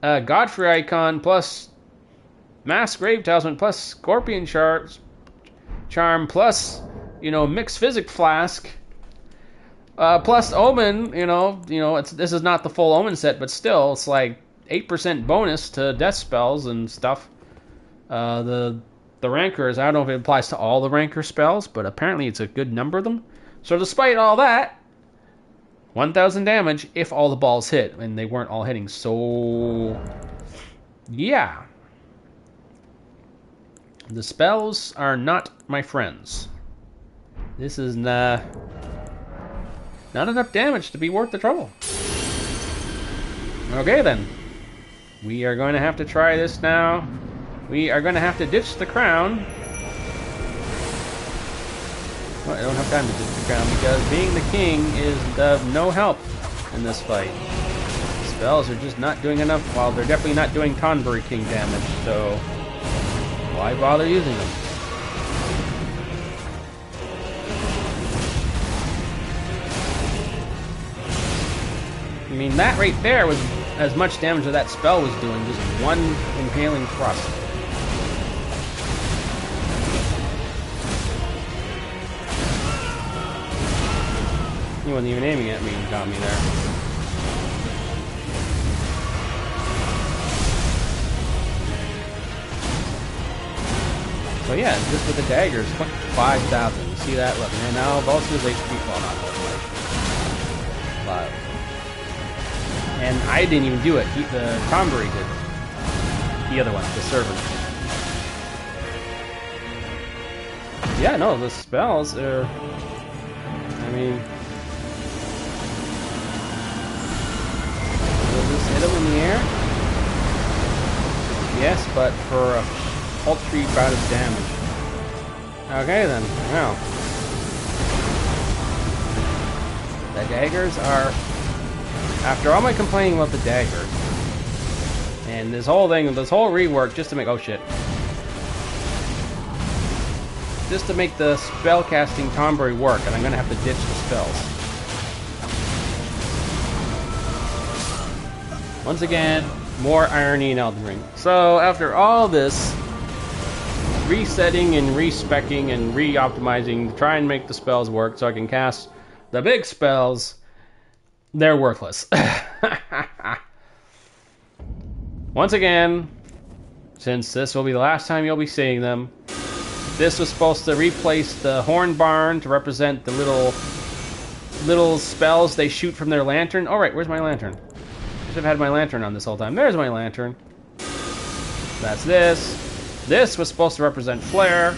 Godfrey icon plus mass grave talisman plus scorpion charm plus, you know, mixed physic flask, plus omen, this is not the full omen set, but still, it's like 8% bonus to death spells and stuff. The rancors, I don't know if it applies to all the rancor spells, but apparently it's a good number of them. So despite all that, 1,000 damage if all the balls hit, and they weren't all hitting, so yeah. The spells are not my friends. This is not enough damage to be worth the trouble. Okay then. We are going to have to try this now. We are going to have to ditch the crown. Well, I don't have time to ditch the crown because being the king is of no help in this fight. Spells are just not doing enough. Well, they're definitely not doing Tonberry King damage, so why bother using them? I mean, that right there was as much damage as that spell was doing, just one impaling thrust. He wasn't even aiming at me and got me there. So yeah, just with the daggers, 5,000. You see that? Look, man, now both his HP fall out of 5. And I didn't even do it. The Tonberry did it. The other one, the servant. Yeah, no, the spells are... I mean... Will this hit him in the air? Yes, but for a paltry bout of damage. Okay then, well. The daggers are... After all my complaining about the daggers, And this whole thing, this whole rework, just to make... Oh, shit. Just to make the spellcasting Tonberry work, and I'm going to have to ditch the spells. Once again, more irony in Elden Ring. So, after all this resetting and respecking and re-optimizing to try and make the spells work so I can cast the big spells, they're worthless. Once again, since this will be the last time you'll be seeing them, this was supposed to replace the horn barn to represent the little spells they shoot from their lantern. All right, where's my lantern? I should have had my lantern on this whole time. There's my lantern. That's this. This was supposed to represent flare.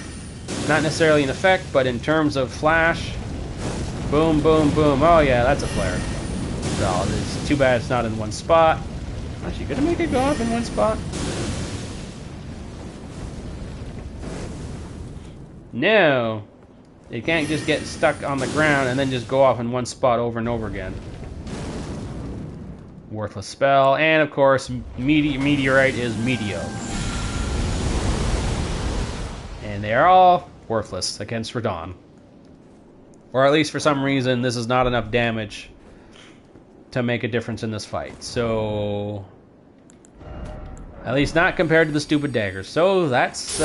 Not necessarily an effect, but in terms of flash. Boom, boom, boom. Oh yeah, that's a flare. So it's too bad it's not in one spot. Actually, gonna make it go up in one spot. No. It can't just get stuck on the ground and then just go off in one spot over and over again. Worthless spell. And of course, meteorite is Meteo. And they are all worthless against Radon. Or at least for some reason, this is not enough damage to make a difference in this fight. So, at least not compared to the stupid daggers. So that's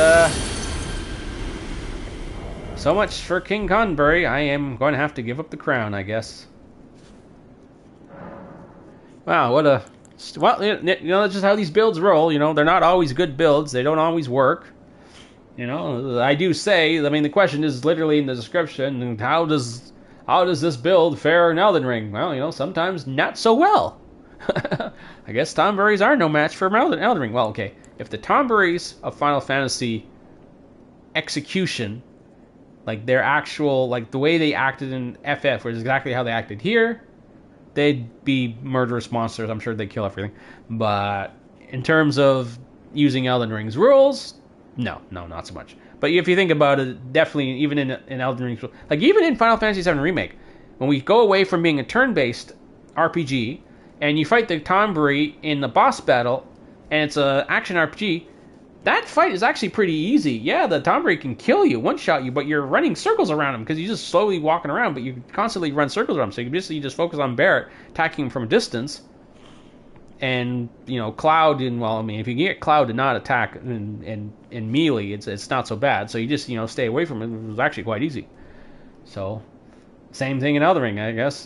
so much for King Tonberry. I am going to have to give up the crown, I guess. Wow, what a... Well, you know, that's just how these builds roll. You know, they're not always good builds. They don't always work. You know, I do say, I mean, the question is literally in the description, how does this build fare in Elden Ring? Well, you know, sometimes not so well. I guess Tonberries are no match for Elden Ring. Well, okay, if the Tonberries of Final Fantasy execution, like their actual, like the way they acted in FF was exactly how they acted here, they'd be murderous monsters. I'm sure they'd kill everything. But in terms of using Elden Ring's rules, no, not so much. But if you think about it, definitely, even in Elden Ring, like even in Final Fantasy VII Remake, when we go away from being a turn-based RPG, and you fight the Tonberry in the boss battle, and it's an action RPG, that fight is actually pretty easy. Yeah, the Tonberry can kill you, one-shot you, but you're running circles around him, because you're just slowly walking around, but you constantly run circles around him, so you basically just focus on Barret, attacking him from a distance. And, you know, Cloud, and well, I mean, if you get Cloud to not attack in melee, it's not so bad. So you just, you know, stay away from it. It was actually quite easy. So, same thing in Elden Ring, I guess.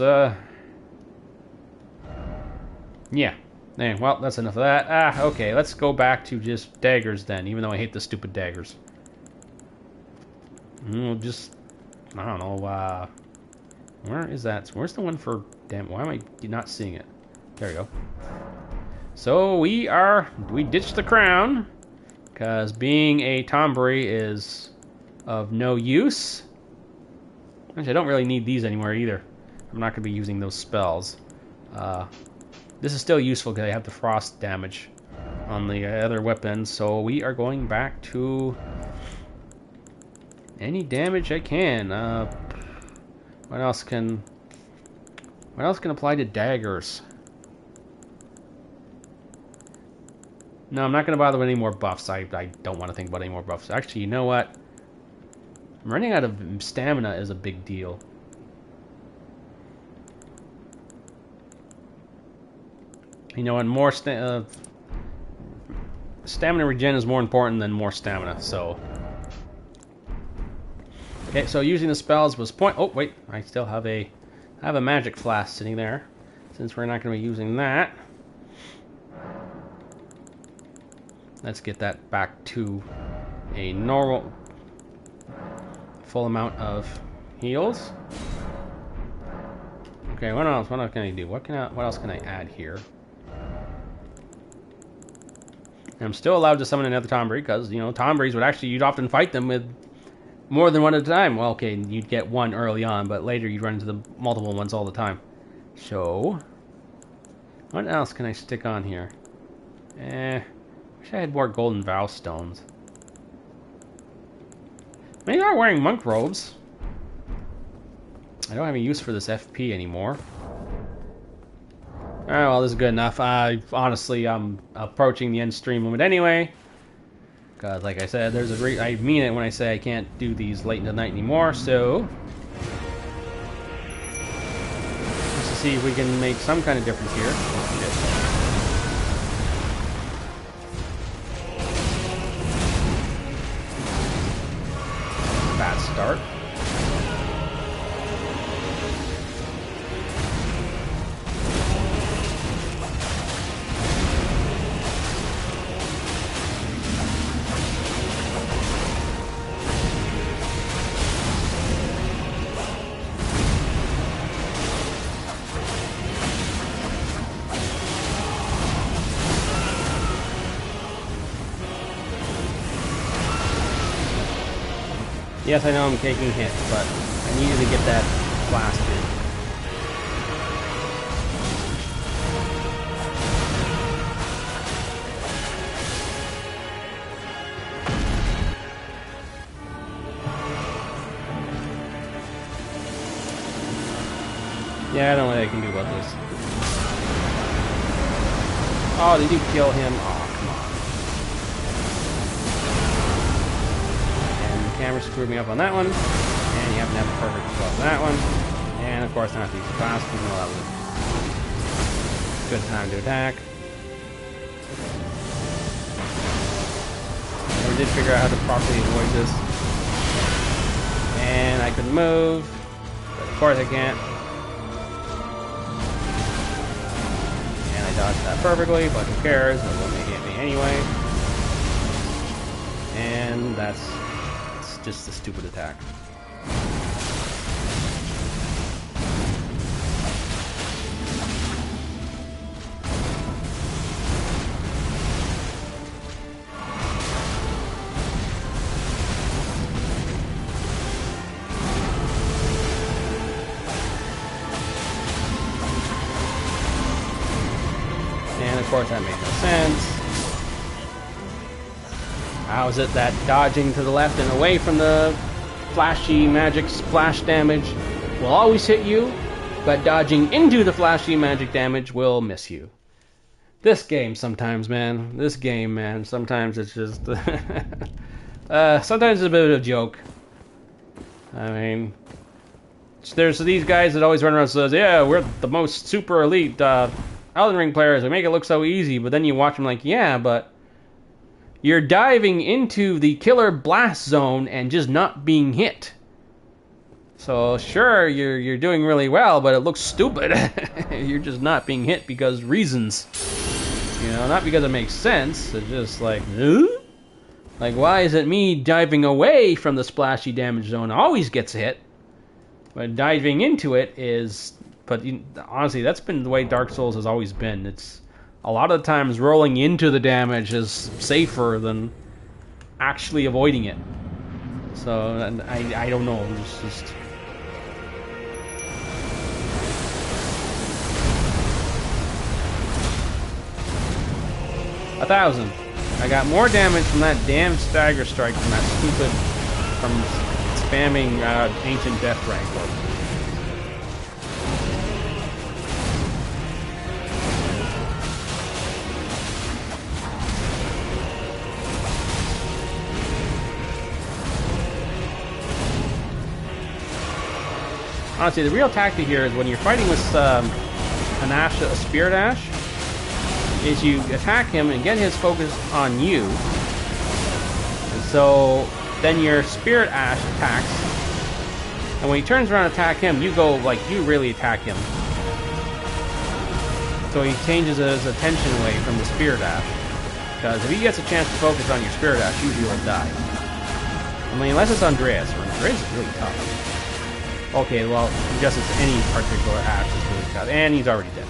Yeah. Well, that's enough of that. Okay, let's go back to just daggers then, even though I hate the stupid daggers. Just, I don't know, where is that? Where's the one for, damn, why am I not seeing it? There we go. So we ditched the crown, because being a Tonberry is of no use. Actually, I don't really need these anymore either. I'm not going to be using those spells. This is still useful because I have the frost damage on the other weapons, so we are going back to any damage I can. What else can apply to daggers? No, I'm not going to bother with any more buffs. I don't want to think about any more buffs. Actually, you know what? Running out of stamina is a big deal. You know, and more stamina regen is more important than more stamina, so... Okay, so using the spells was point... Oh, wait, I still have a magic flask sitting there, since we're not going to be using that. Let's get that back to a normal full amount of heals. Okay, what else can I do? What else can I add here? I'm still allowed to summon another Tonberry because, you know, Tonberries would actually, you'd often fight them with more than one at a time. Well, okay, you'd get one early on, but later you'd run into the multiple ones all the time. So, what else can I stick on here? Wish I had more golden vow stones. Maybe I'm wearing monk robes. I don't have any use for this FP anymore. Alright, well, this is good enough. Honestly, I'm approaching the end stream limit anyway. Because, like I said, there's I mean it when I say I can't do these late in the night anymore, so... Just to see if we can make some kind of difference here. Bad start. Yes, I know I'm taking hits, but I needed to get that blast in. Yeah, I don't know what I can do about this. Oh, did you kill him? Oh, come on. And the camera screwed me up on that one. And you happen to have a perfect result on that one. And of course, not to use the blast, even though that was a good time to attack. Never did figure out how to properly avoid this. And I could move, but of course I can't. And I dodged that perfectly, but who cares? It won't hit me anyway. And it's just a stupid attack. Of course, that made no sense. How is it that dodging to the left and away from the flashy magic splash damage will always hit you, but dodging into the flashy magic damage will miss you? This game sometimes, man. This game, man. Sometimes it's just... sometimes it's a bit of a joke. I mean... There's these guys that always run around and says, yeah, we're the most super elite, Elden Ring players, we make it look so easy, but then you watch them like, yeah, but you're diving into the killer blast zone and just not being hit. So sure, you're doing really well, but it looks stupid. You're just not being hit because reasons. You know, not because it makes sense. It's just like, huh? Like, why is it me diving away from the splashy damage zone always gets hit, but diving into it is... But honestly, that's been the way Dark Souls has always been. It's a lot of the times rolling into the damage is safer than actually avoiding it. So I don't know. It's just 1,000. I got more damage from that damn stagger strike from that stupid spamming ancient death rankle. Honestly, the real tactic here is when you're fighting with a Spirit Ash, is you attack him and get his focus on you. And so then your Spirit Ash attacks, and when he turns around and attack him, you go like you really attack him. So he changes his attention away from the Spirit Ash. Because if he gets a chance to focus on your Spirit Ash, usually he'll die. I mean, unless it's Andreas. Andreas is really tough. Okay, well, I guess it's any particular Ash is really tough. And he's already dead.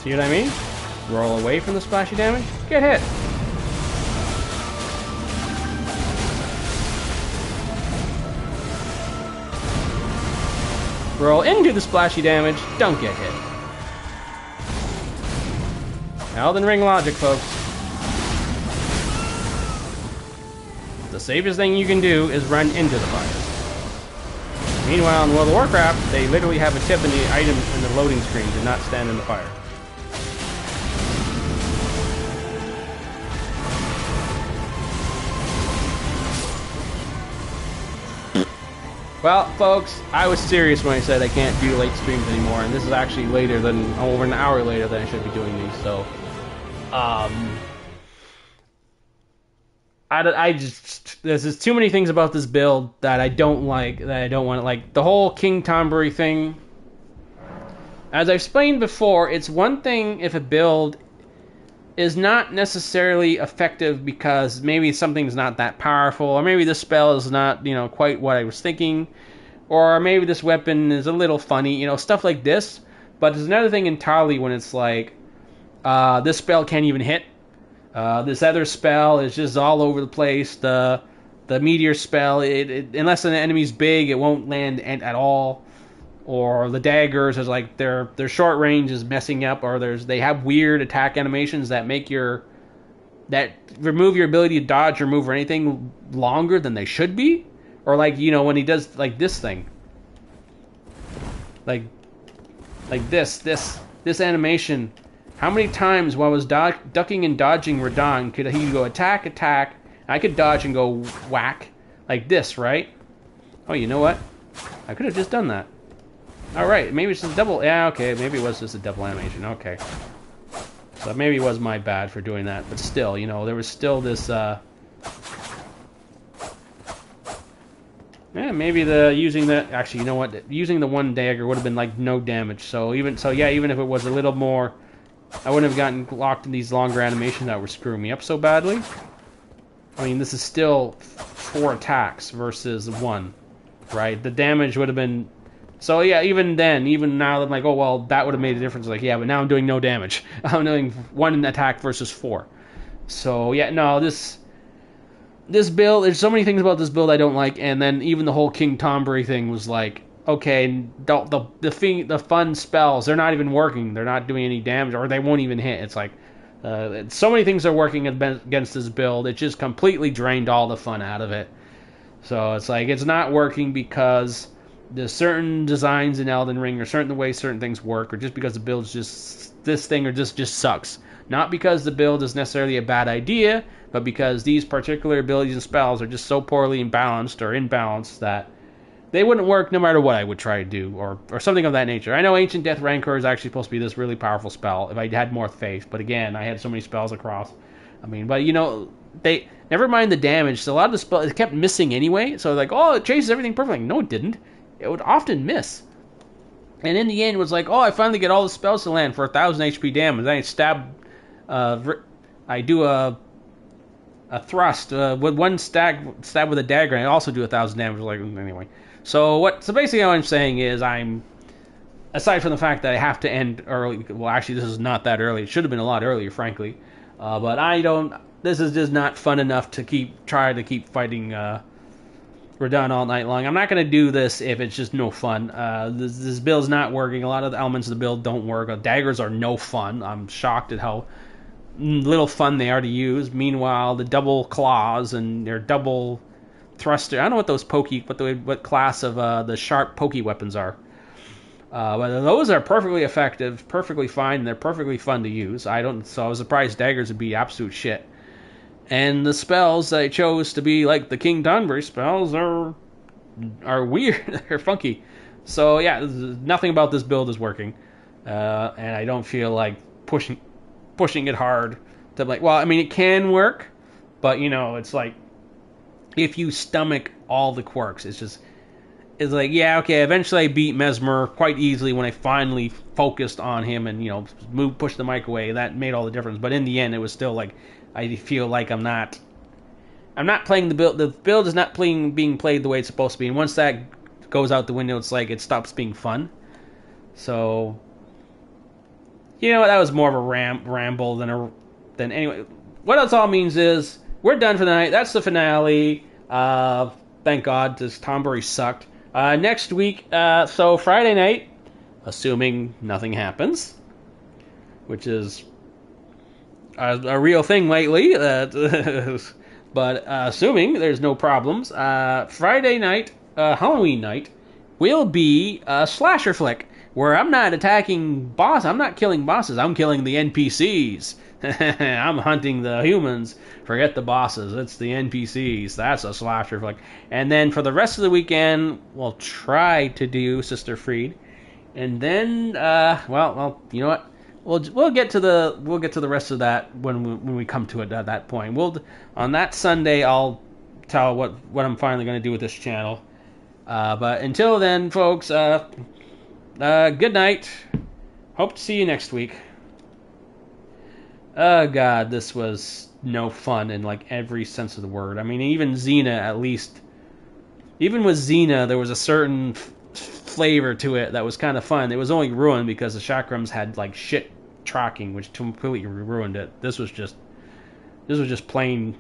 See what I mean? Roll away from the splashy damage, get hit. Roll into the splashy damage, don't get hit. Elden Ring logic, folks. The safest thing you can do is run into the fire. Meanwhile, in World of Warcraft, they literally have a tip in the item in the loading screen to not stand in the fire. Well, folks, I was serious when I said I can't do late streams anymore, and this is actually later than, over an hour later than I should be doing these, so, I just, there's just too many things about this build that I don't like, that I don't want to like. The whole King Tonberry thing, as I've explained before, it's one thing if a build is not necessarily effective because maybe something's not that powerful, or maybe this spell is not, you know, quite what I was thinking, or maybe this weapon is a little funny, you know, stuff like this. But there's another thing entirely when it's like, this spell can't even hit. This other spell is just all over the place. The meteor spell, unless an enemy's big, it won't land at all. Or the daggers is like their short range is messing up, or they have weird attack animations that remove your ability to dodge or move or anything longer than they should be. Or like, you know, when he does like this thing, like this animation. How many times while I was ducking and dodging Radahn could he go attack, I could dodge and go whack like this, right? Oh, you know what? I could have just done that. Alright, maybe it's just a double... Yeah, okay, maybe it was just a double animation. Okay. So maybe it was my bad for doing that. But still, you know, there was still this... Yeah, maybe using the... Actually, you know what? Using the one dagger would have been, like, no damage. So, even if it was a little more... I wouldn't have gotten locked in these longer animations that were screwing me up so badly. I mean, this is still 4 attacks versus 1. Right? The damage would have been... So yeah, even then, even now, I'm like, oh well, that would have made a difference. Like, yeah, but now I'm doing no damage. I'm doing 1 attack versus 4. So yeah, no, this build. There's so many things about this build I don't like, and then even the whole King Tonberry thing was like, okay, the fun spells, they're not even working. They're not doing any damage, or they won't even hit. It's like, so many things are working against this build. It just completely drained all the fun out of it. So it's like it's not working because there's certain designs in Elden Ring, or certain ways certain things work, or just because the build's just this thing, or just sucks. Not because the build is necessarily a bad idea, but because these particular abilities and spells are just so poorly balanced or imbalanced that they wouldn't work no matter what I would try to do, or something of that nature. I know Ancient Death Rancor is actually supposed to be this really powerful spell if I had more faith, but again, I had so many spells across. I mean, but you know, they never mind the damage. So a lot of the spells it kept missing anyway. So like, oh, it chases everything perfectly. No, it didn't. It would often miss. And in the end, it was like, oh, I finally get all the spells to land for 1,000 HP damage. Then I stab, I do a thrust with one stab with a dagger, and I also do 1,000 damage. Like anyway, so basically what I'm saying is aside from the fact that I have to end early. Well, actually, this is not that early. It should have been a lot earlier, frankly. But I don't. This is just not fun enough to try to keep fighting. Radahn all night long. I'm not going to do this if it's just no fun. This build's not working. A lot of the elements of the build don't work. Daggers are no fun. I'm shocked at how little fun they are to use. Meanwhile, the double claws and their double thruster. I don't know what those what class of the sharp pokey weapons are. But those are perfectly effective, perfectly fine, and they're perfectly fun to use. So I was surprised daggers would be absolute shit. And the spells I chose to be like the King Tonberry spells are weird. They're funky. So yeah, nothing about this build is working, and I don't feel like pushing it hard. To like, well, I mean, it can work, but you know, it's like if you stomach all the quirks, it's like, yeah, okay. Eventually, I beat Mesmer quite easily when I finally focused on him and, you know, push the mic away. That made all the difference. But in the end, it was still like I feel like I'm not playing the build. The build is not being played the way it's supposed to be. And once that goes out the window, it's like it stops being fun. So You know what? That was more of a ramble than anyway. What else all means is we're done for the night. That's the finale. Thank God, this Tonberry sucked. Next week, so Friday night, assuming nothing happens, which is a real thing lately. But assuming there's no problems, Friday night, Halloween night, will be a slasher flick where I'm not attacking boss. I'm not killing bosses. I'm killing the NPCs. I'm hunting the humans. Forget the bosses. It's the NPCs. That's a slasher flick. And then for the rest of the weekend, we'll try to do Sister Freed. And then, well, you know what? We'll get to the rest of that when we come to it at that point. On that Sunday I'll tell what I'm finally going to do with this channel. But until then, folks, good night. Hope to see you next week. Oh God, this was no fun in like every sense of the word. I mean, even Xena, at least, even with Xena, there was a certain flavor to it that was kind of fun. It was only ruined because the chakrams had like shit tracking, which completely ruined it. This was just plain